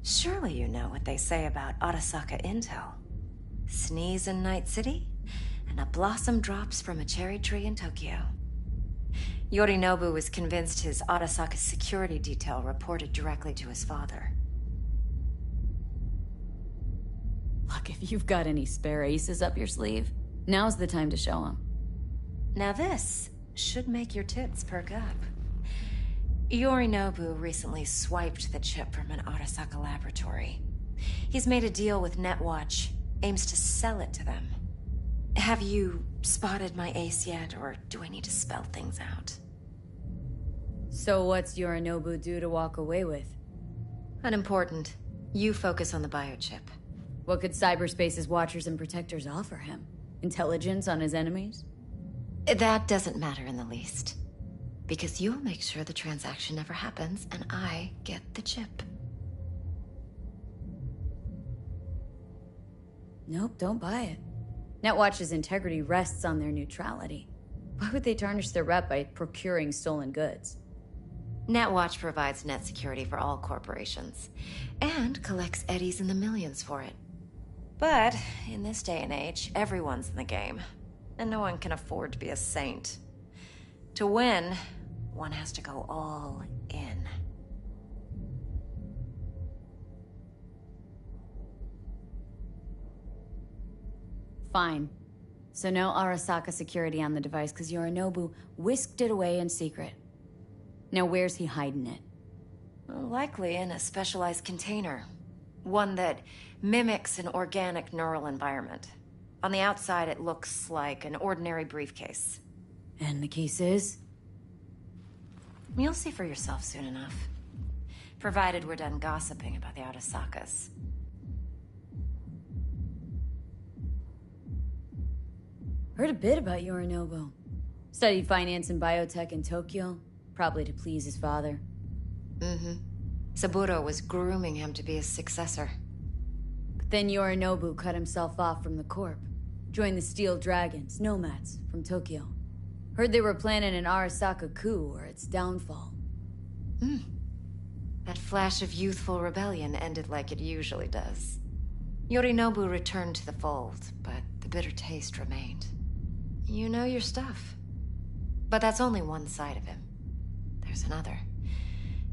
Surely you know what they say about Arasaka intel. Sneeze in Night City, and a blossom drops from a cherry tree in Tokyo. Yorinobu was convinced his Arasaka's security detail reported directly to his father. Look, if you've got any spare aces up your sleeve, now's the time to show them. Now this should make your tits perk up. Yorinobu recently swiped the chip from an Arasaka laboratory. He's made a deal with Netwatch, aims to sell it to them. Have you spotted my ace yet, or do I need to spell things out? So what's Yorinobu due to walk away with? Unimportant. You focus on the biochip. What could cyberspace's watchers and protectors offer him? Intelligence on his enemies? That doesn't matter in the least. Because you'll make sure the transaction never happens, and I get the chip. Nope, don't buy it. Netwatch's integrity rests on their neutrality. Why would they tarnish their rep by procuring stolen goods? Netwatch provides net security for all corporations, and collects eddies in the millions for it. But in this day and age, everyone's in the game, and no one can afford to be a saint. To win, one has to go all in. Fine. So no Arasaka security on the device because Yorinobu whisked it away in secret. Now where's he hiding it? Likely in a specialized container. One that mimics an organic neural environment. On the outside, it looks like an ordinary briefcase. And the case is? You'll see for yourself soon enough. Provided we're done gossiping about the Arasakas. Heard a bit about Yorinobu. Studied finance and biotech in Tokyo, probably to please his father. Mm-hmm. Saburo was grooming him to be his successor. But then Yorinobu cut himself off from the Corp. Joined the Steel Dragons, nomads, from Tokyo. Heard they were planning an Arasaka coup or its downfall. That flash of youthful rebellion ended like it usually does. Yorinobu returned to the fold, but the bitter taste remained. You know your stuff. But that's only one side of him. There's another.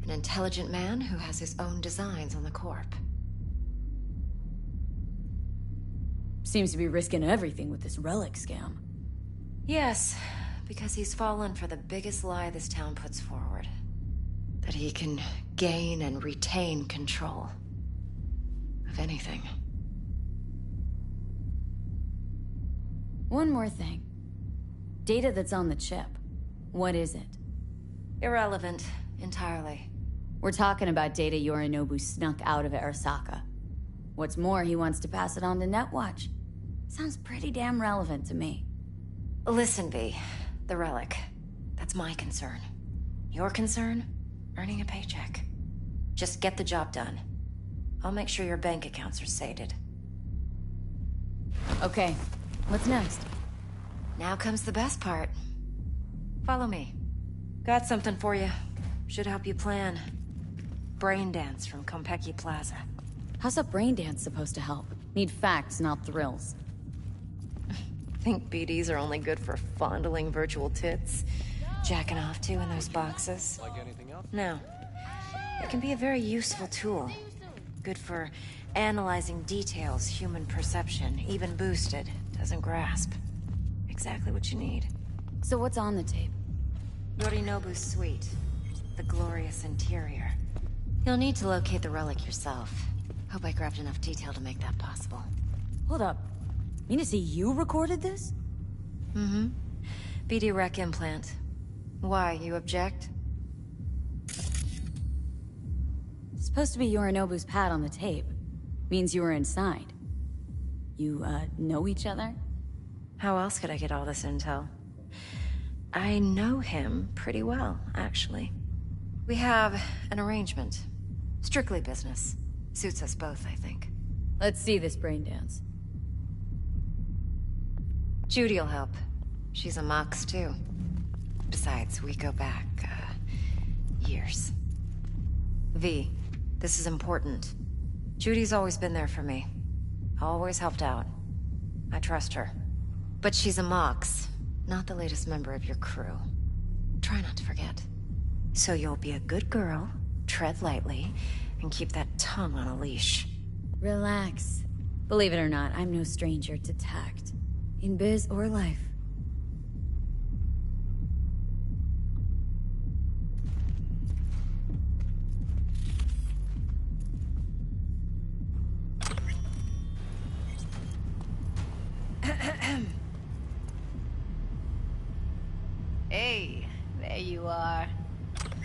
An intelligent man who has his own designs on the Corp. Seems to be risking everything with this relic scam. Yes, because he's fallen for the biggest lie this town puts forward. That he can gain and retain control of anything. One more thing. Data that's on the chip. What is it? Irrelevant, entirely. We're talking about data Yorinobu snuck out of Arasaka. What's more, he wants to pass it on to Netwatch. Sounds pretty damn relevant to me. Listen, V. The relic. That's my concern. Your concern? Earning a paycheck. Just get the job done. I'll make sure your bank accounts are sated. Okay, what's next? Now comes the best part. Follow me. Got something for you. Should help you plan. Brain dance from Konpeki Plaza. How's a brain dance supposed to help? Need facts, not thrills. Think BDs are only good for fondling virtual tits? Jacking off to in those boxes? Like anything else? No. It can be a very useful tool. Good for analyzing details human perception, even boosted, doesn't grasp. Exactly what you need. So what's on the tape? Yorinobu's suite. The glorious interior. You'll need to locate the relic yourself. Hope I grabbed enough detail to make that possible. Hold up. Mean to say you recorded this? Mm-hmm. BD Rec implant. Why, you object? It's supposed to be Yorinobu's pad on the tape. Means you were inside. You, know each other? How else could I get all this intel? I know him pretty well, actually. We have an arrangement. Strictly business. Suits us both, I think. Let's see this brain dance. Judy'll help. She's a Mox, too. Besides, we go back, years. V, this is important. Judy's always been there for me. Always helped out. I trust her. But she's a Mox, not the latest member of your crew. Try not to forget. So you'll be a good girl, tread lightly, and keep that tongue on a leash. Relax. Believe it or not, I'm no stranger to tact. In biz or life. Hey, there you are.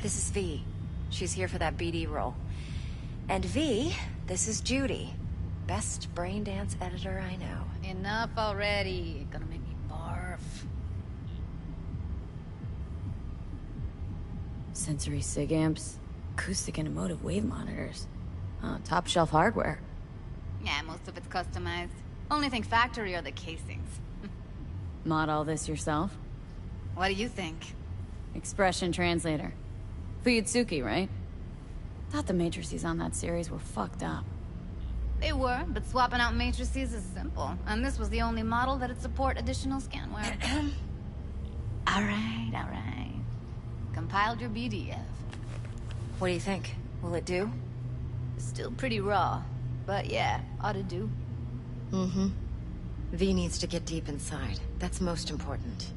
This is V. She's here for that BD role. And V, this is Judy. Best brain dance editor I know. Enough already. Gonna make me barf. Sensory sig amps, acoustic and emotive wave monitors. Top shelf hardware. Yeah, most of it's customized. Only thing factory are the casings. Mod all this yourself? What do you think? Expression translator. Fuyutsuki, right? Thought the matrices on that series were fucked up. They were, but swapping out matrices is simple. And this was the only model that'd support additional scanware. Alright. Compiled your BDF. What do you think? Will it do? Still pretty raw. But yeah, ought to do. Mm-hmm. V needs to get deep inside. That's most important.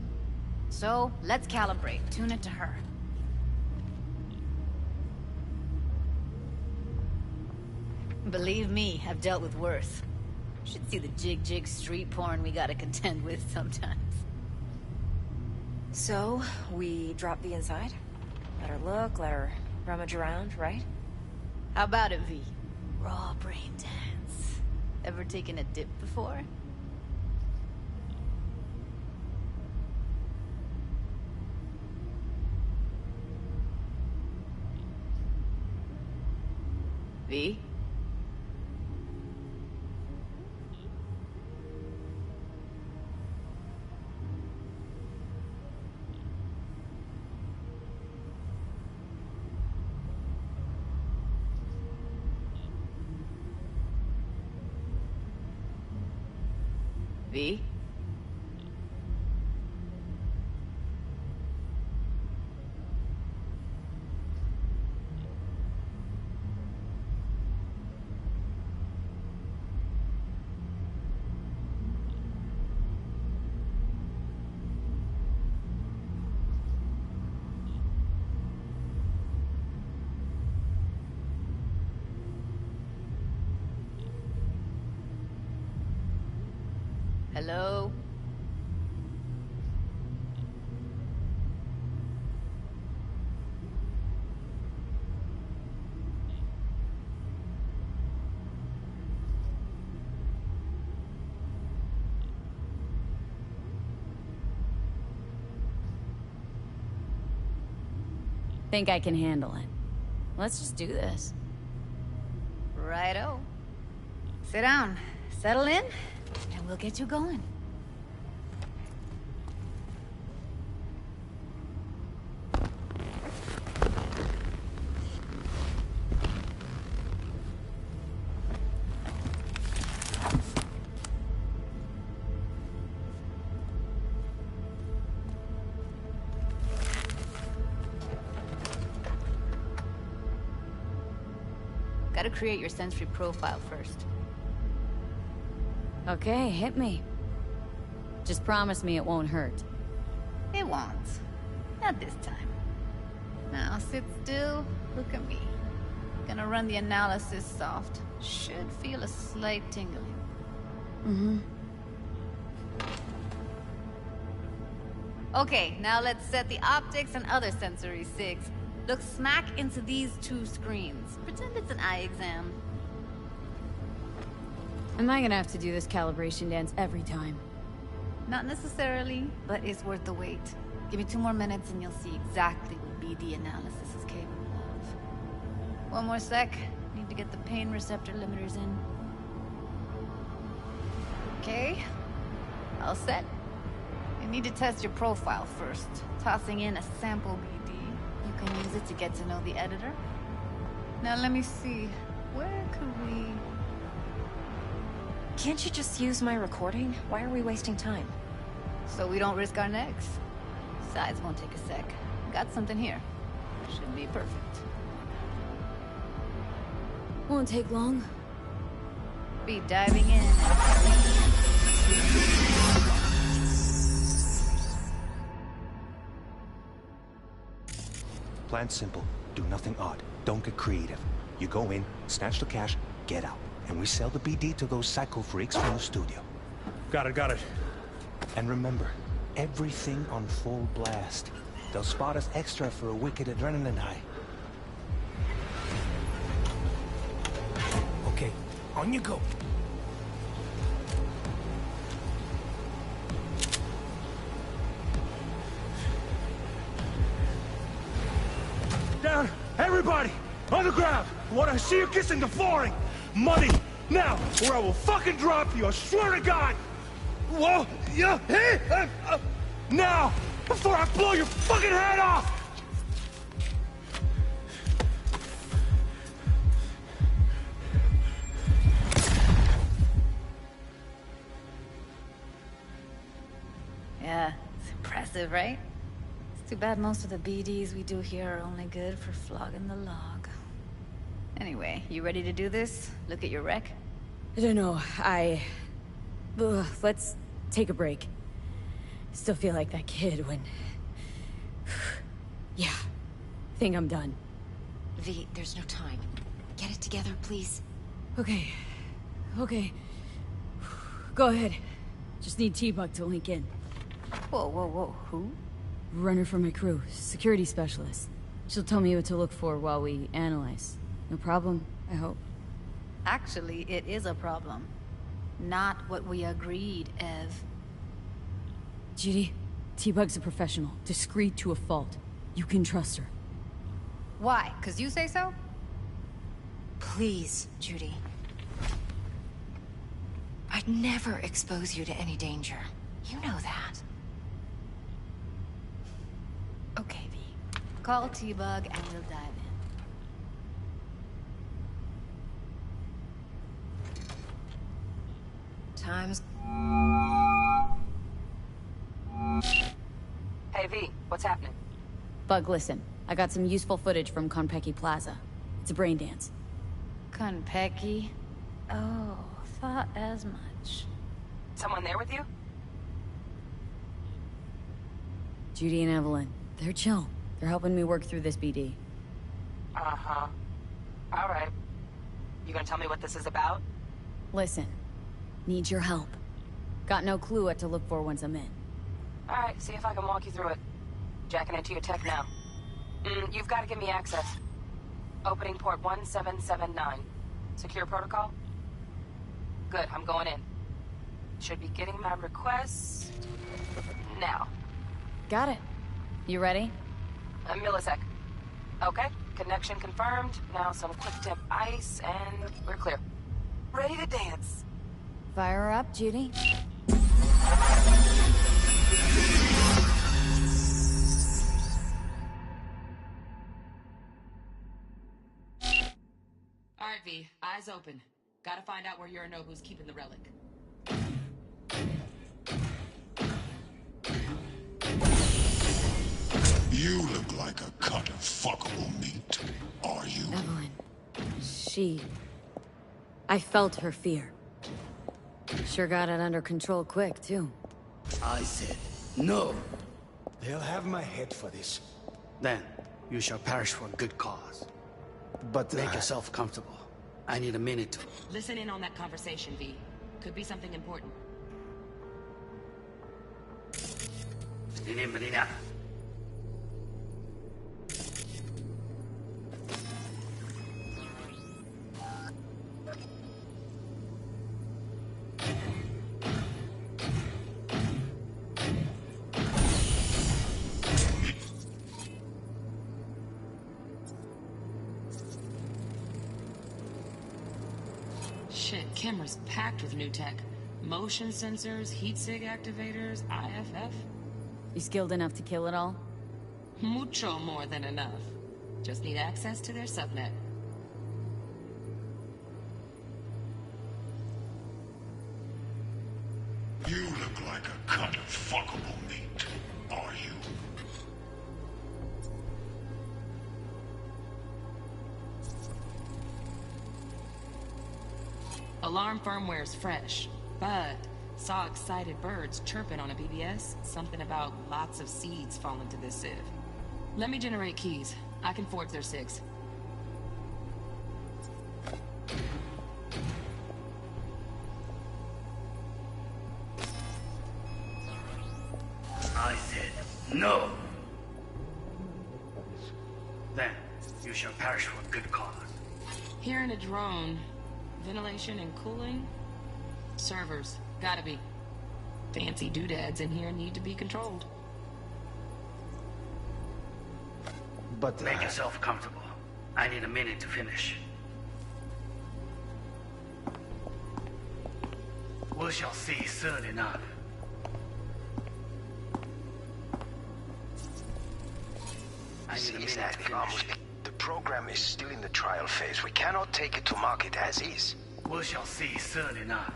So, let's calibrate. Tune it to her. Believe me, I've dealt with worse. Should see the jig street porn we gotta contend with sometimes. So, we drop V inside? Let her look, let her rummage around, right? How about it, V? Raw brain dance. Ever taken a dip before? V? V? Hello? Think I can handle it. Let's just do this. Righto. Sit down, settle in, and we'll get you going. Gotta create your sensory profile first. Okay, hit me. Just promise me it won't hurt. It won't. Not this time. Now sit still, look at me. Gonna run the analysis soft. Should feel a slight tingling. Mm-hmm. Okay, now let's set the optics and other sensory SIGs. Look smack into these two screens. Pretend it's an eye exam. Am I gonna have to do this calibration dance every time? Not necessarily, but it's worth the wait. Give me 2 more minutes and you'll see exactly what BD analysis is capable of. 1 more sec. Need to get the pain receptor limiters in. Okay. All set. You need to test your profile first. Tossing in a sample BD. You can use it to get to know the editor. Now let me see. Where could we... Can't you just use my recording? Why are we wasting time? So we don't risk our necks. Besides, won't take a sec. Got something here. Should be perfect. Won't take long. Be diving in. Plan simple. Do nothing odd. Don't get creative. You go in, snatch the cash, get out. And we sell the BD to those psycho freaks from the studio. Got it. And remember, everything on full blast. They'll spot us extra for a wicked adrenaline high. Okay, on you go. Down! Everybody! On the ground! I want to see you kissing the flooring! Money! Now! Or I will fucking drop you! I swear to God! Whoa! Yeah! Hey! Now! Before I blow your fucking head off! Yeah, it's impressive, right? It's too bad most of the BDs we do here are only good for flogging the log. Anyway, you ready to do this? Look at your rec? I don't know, let's take a break. Still feel like that kid when... Yeah, think I'm done. V, there's no time. Get it together, please. Okay. Go ahead. Just need T-Bug to link in. Whoa, who? Runner for my crew, security specialist. She'll tell me what to look for while we analyze. No problem, I hope. Actually, it is a problem. Not what we agreed, Ev. Judy, T-Bug's a professional, discreet to a fault. You can trust her. Why? 'Cause you say so? Please, Judy. I'd never expose you to any danger. You know that. Okay, V. Call T-Bug and we'll dive in. Times. Hey, V. What's happening? Bug, listen. I got some useful footage from Konpeki Plaza. It's a brain dance. Konpeki? Oh, thought as much. Someone there with you? Judy and Evelyn. They're chill. They're helping me work through this BD. Uh-huh. All right. You gonna tell me what this is about? Listen. Need your help. Got no clue what to look for once I'm in. All right, see if I can walk you through it. Jacking into your tech now. You've got to give me access. Opening port 1779. Secure protocol? Good, I'm going in. Should be getting my request now. Got it. You ready? A millisec. Okay, connection confirmed. Now some quick temp ice, and we're clear. Ready to dance. Fire her up, Judy. All right, V. Eyes open. Gotta find out where Yorinobu's keeping the relic. You look like a cut of fuckable meat. Are you? Evelyn. I felt her fear. Sure got it under control quick, too. I said, no. They'll have my head for this. Then, you shall perish for a good cause. But make yourself comfortable. I need a minute to... Listen in on that conversation, V. Could be something important. Shit, camera's packed with new tech. Motion sensors, heat sig activators, IFF. You skilled enough to kill it all? Mucho more than enough. Just need access to their subnet. You look like a cut of fuckable meat. Are you? Alarm firmware's fresh, but saw excited birds chirping on a BBS. Something about lots of seeds falling to this sieve. Let me generate keys. I can forge their SIGs. I said, no. Then, you shall perish for a good cause. Hearing a drone. Ventilation and cooling? Servers. Gotta be. Fancy doodads in here need to be controlled. But make yourself comfortable. I need a minute to finish. We shall see soon enough. I need a minute to finish. The program is still in the trial phase. We cannot take it to market as is. We shall see soon enough.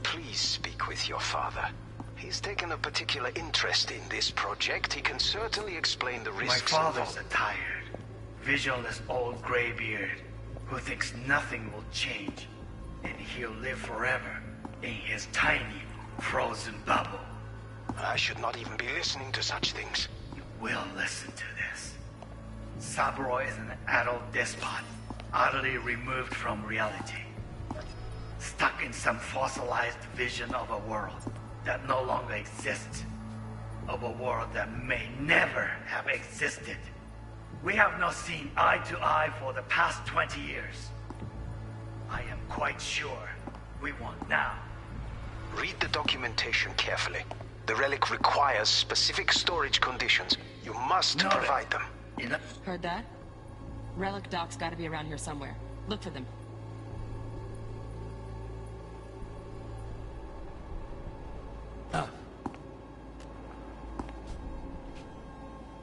Please speak with your father. He's taken a particular interest in this project. He can certainly explain the risks. My father's a tired, visionless old graybeard who thinks nothing will change, and he'll live forever in his tiny, frozen bubble. I should not even be listening to such things. You will listen to this. Saburo is an adult despot, utterly removed from reality. Stuck in some fossilized vision of a world that no longer exists. Of a world that may never have existed. We have not seen eye to eye for the past 20 years. I am quite sure we want now. Read the documentation carefully. The relic requires specific storage conditions. You must provide them. Heard that? Relic doc's gotta be around here somewhere. Look for them.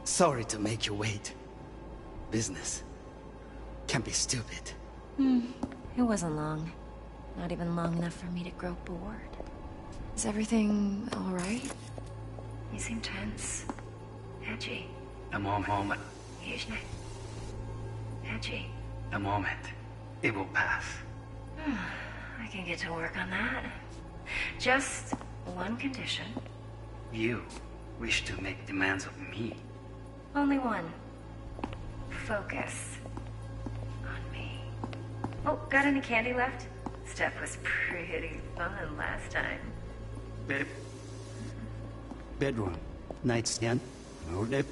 Sorry to make you wait. Business can be stupid. It wasn't long. Not even long enough for me to grow bored. Is everything alright? You seem tense. Edgy. A moment. Edgy. A moment. It will pass. I can get to work on that. Just one condition. You wish to make demands of me. Only one. Focus on me. Oh, got any candy left? Stuff was pretty fun last time. Bedroom. Nightstand. Hold it.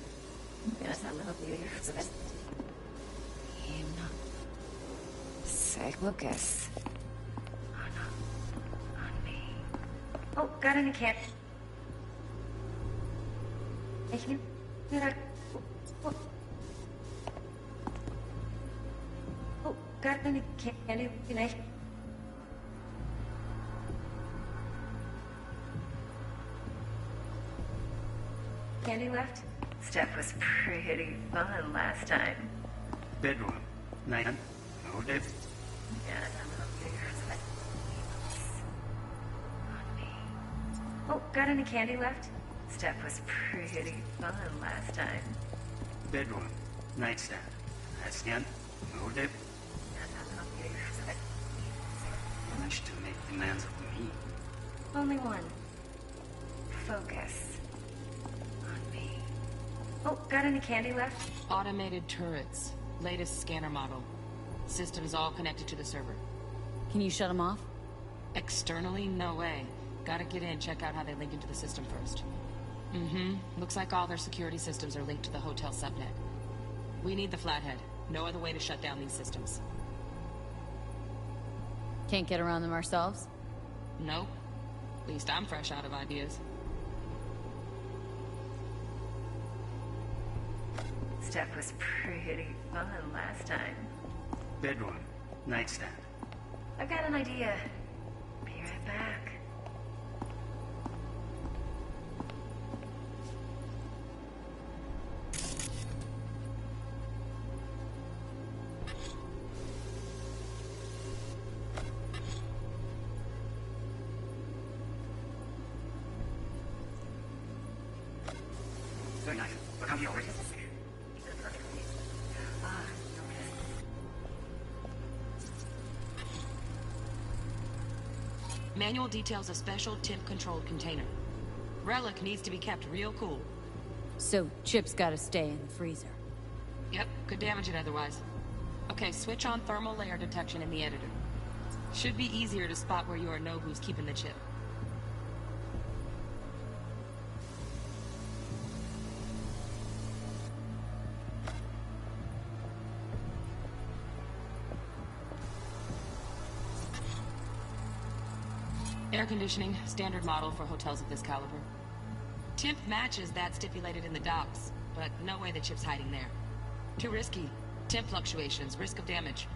Say focus on me. Oh, got any candy? Oh, got any candy? Candy left? Stuff was pretty fun last time. Bedroom. Nightstand. Hold it. Oh, got any candy left? Stuff was pretty fun last time. Bedroom. Nightstand. Nightstand. Hold it. Wish to make demands of me. Only one. Focus on me. Oh, got any candy left? Automated turrets. Latest scanner model. Systems all connected to the server. Can you shut them off? Externally, no way. Gotta get in, check out how they link into the system first. Looks like all their security systems are linked to the hotel subnet. We need the flathead. No other way to shut down these systems. Can't get around them ourselves? Nope. At least I'm fresh out of ideas. Stuff was pretty fun last time. Bedroom. Nightstand. I've got an idea. Be right back. Very nice. But come here already. Manual details a special temp-controlled container. Relic needs to be kept real cool. So, Chip's gotta stay in the freezer. Yep, could damage it otherwise. Okay, switch on thermal layer detection in the editor. Should be easier to spot where Yorinobu's keeping the chip. Air conditioning, standard model for hotels of this caliber. Temp matches that stipulated in the docs, but no way the chip's hiding there. Too risky. Temp fluctuations, risk of damage.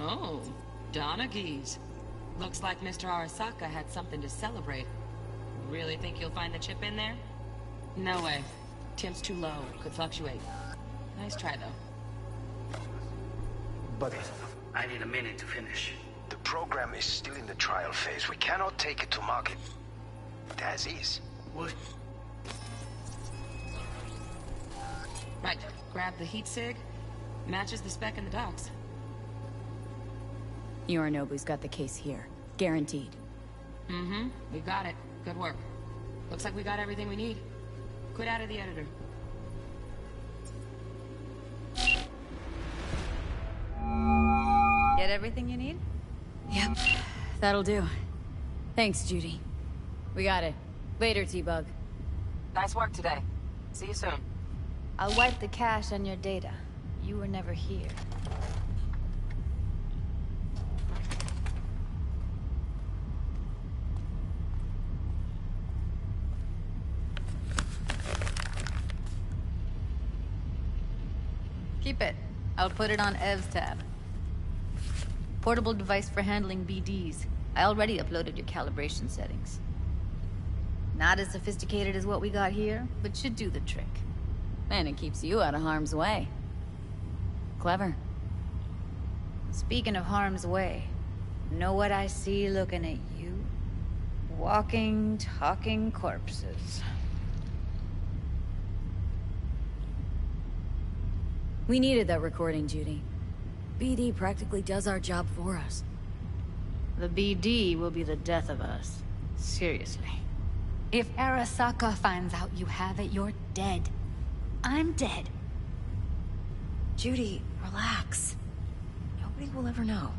Oh, Donaghy's. Looks like Mr. Arasaka had something to celebrate. Really think you'll find the chip in there? No way. Temp's too low. Could fluctuate. Nice try, though. But I need a minute to finish. The program is still in the trial phase. We cannot take it to market as is. What? Right. Grab the heat sig. Matches the spec in the docs. Yorinobu's got the case here. Guaranteed. We got it. Good work. Looks like we got everything we need. Quit out of the editor. Get everything you need? Yep. That'll do. Thanks, Judy. We got it. Later, T-Bug. Nice work today. See you soon. I'll wipe the cache on your data. You were never here. Keep it. I'll put it on Ev's tab. Portable device for handling BDs. I already uploaded your calibration settings. Not as sophisticated as what we got here, but should do the trick. And it keeps you out of harm's way. Clever. Speaking of harm's way, know what I see looking at you? Walking, talking corpses. We needed that recording, Judy. BD practically does our job for us. The BD will be the death of us. Seriously. If Arasaka finds out you have it, you're dead. I'm dead. Judy, relax. Nobody will ever know.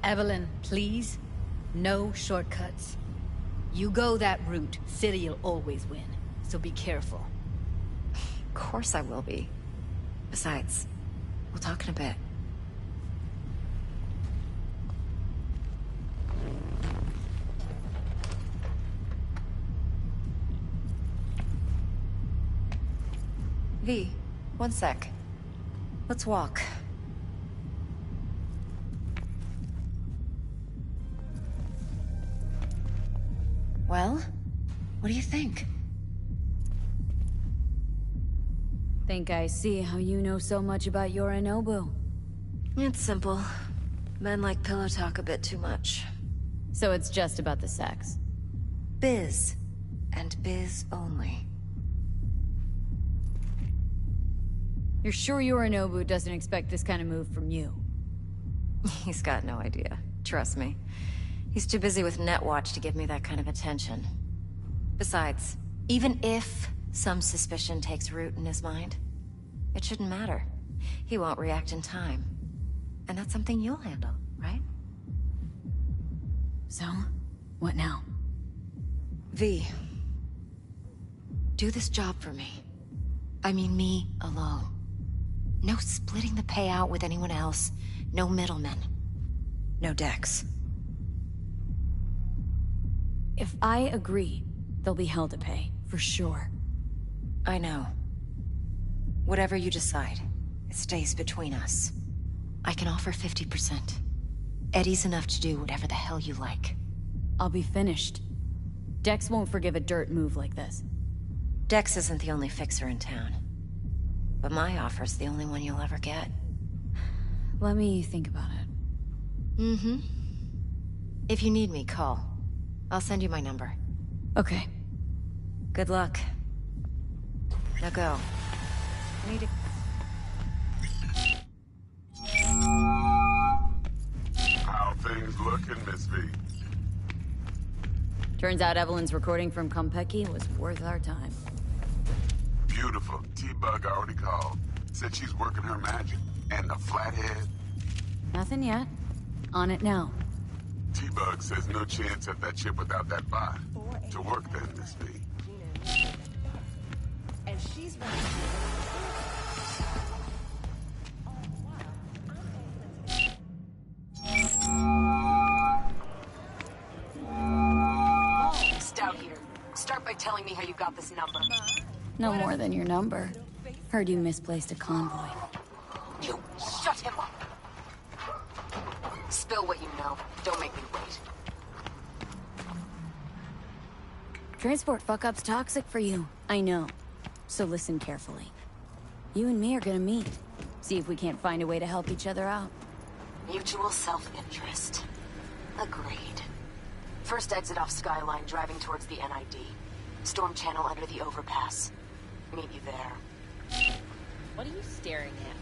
Evelyn, please. No shortcuts. You go that route, City'll always win. So be careful. Of course I will be. Besides, we'll talk in a bit. V, one sec. Let's walk. Well, what do you think? Think I see how you know so much about Yorinobu. It's simple. Men like pillow talk a bit too much. So it's just about the sex. Biz. And biz only. You're sure Yorinobu doesn't expect this kind of move from you? He's got no idea. Trust me. He's too busy with Netwatch to give me that kind of attention. Besides, even if some suspicion takes root in his mind, it shouldn't matter. He won't react in time. And that's something you'll handle, right? So, what now? V. Do this job for me. I mean me alone. No splitting the payout with anyone else. No middlemen. No Dex. If I agree, there'll be hell to pay, for sure. I know. Whatever you decide, it stays between us. I can offer 50%. Eddie's enough to do whatever the hell you like. I'll be finished. Dex won't forgive a dirt move like this. Dex isn't the only fixer in town. But my offer's the only one you'll ever get. Let me think about it. Mm-hmm. If you need me, call. I'll send you my number. Okay. Good luck. Now go. I need to... How things looking, Miss V? Turns out Evelyn's recording from Konpeki was worth our time. Beautiful. T-Bug already called. Said she's working her magic. And the flathead? Nothing yet. On it now. T-Bug says no chance at that chip without that bot. To work then, Miss V. And she's Stout here. Start by telling me how you got this number. No more than your number. Heard you misplaced a convoy. You shut him up. Spill what you know. Don't make me wait. Transport fuck-up's toxic for you. I know. So listen carefully. You and me are gonna meet. See if we can't find a way to help each other out. Mutual self-interest. Agreed. First exit off Skyline, driving towards the NID. Storm channel under the overpass. Meet you there. What are you staring at?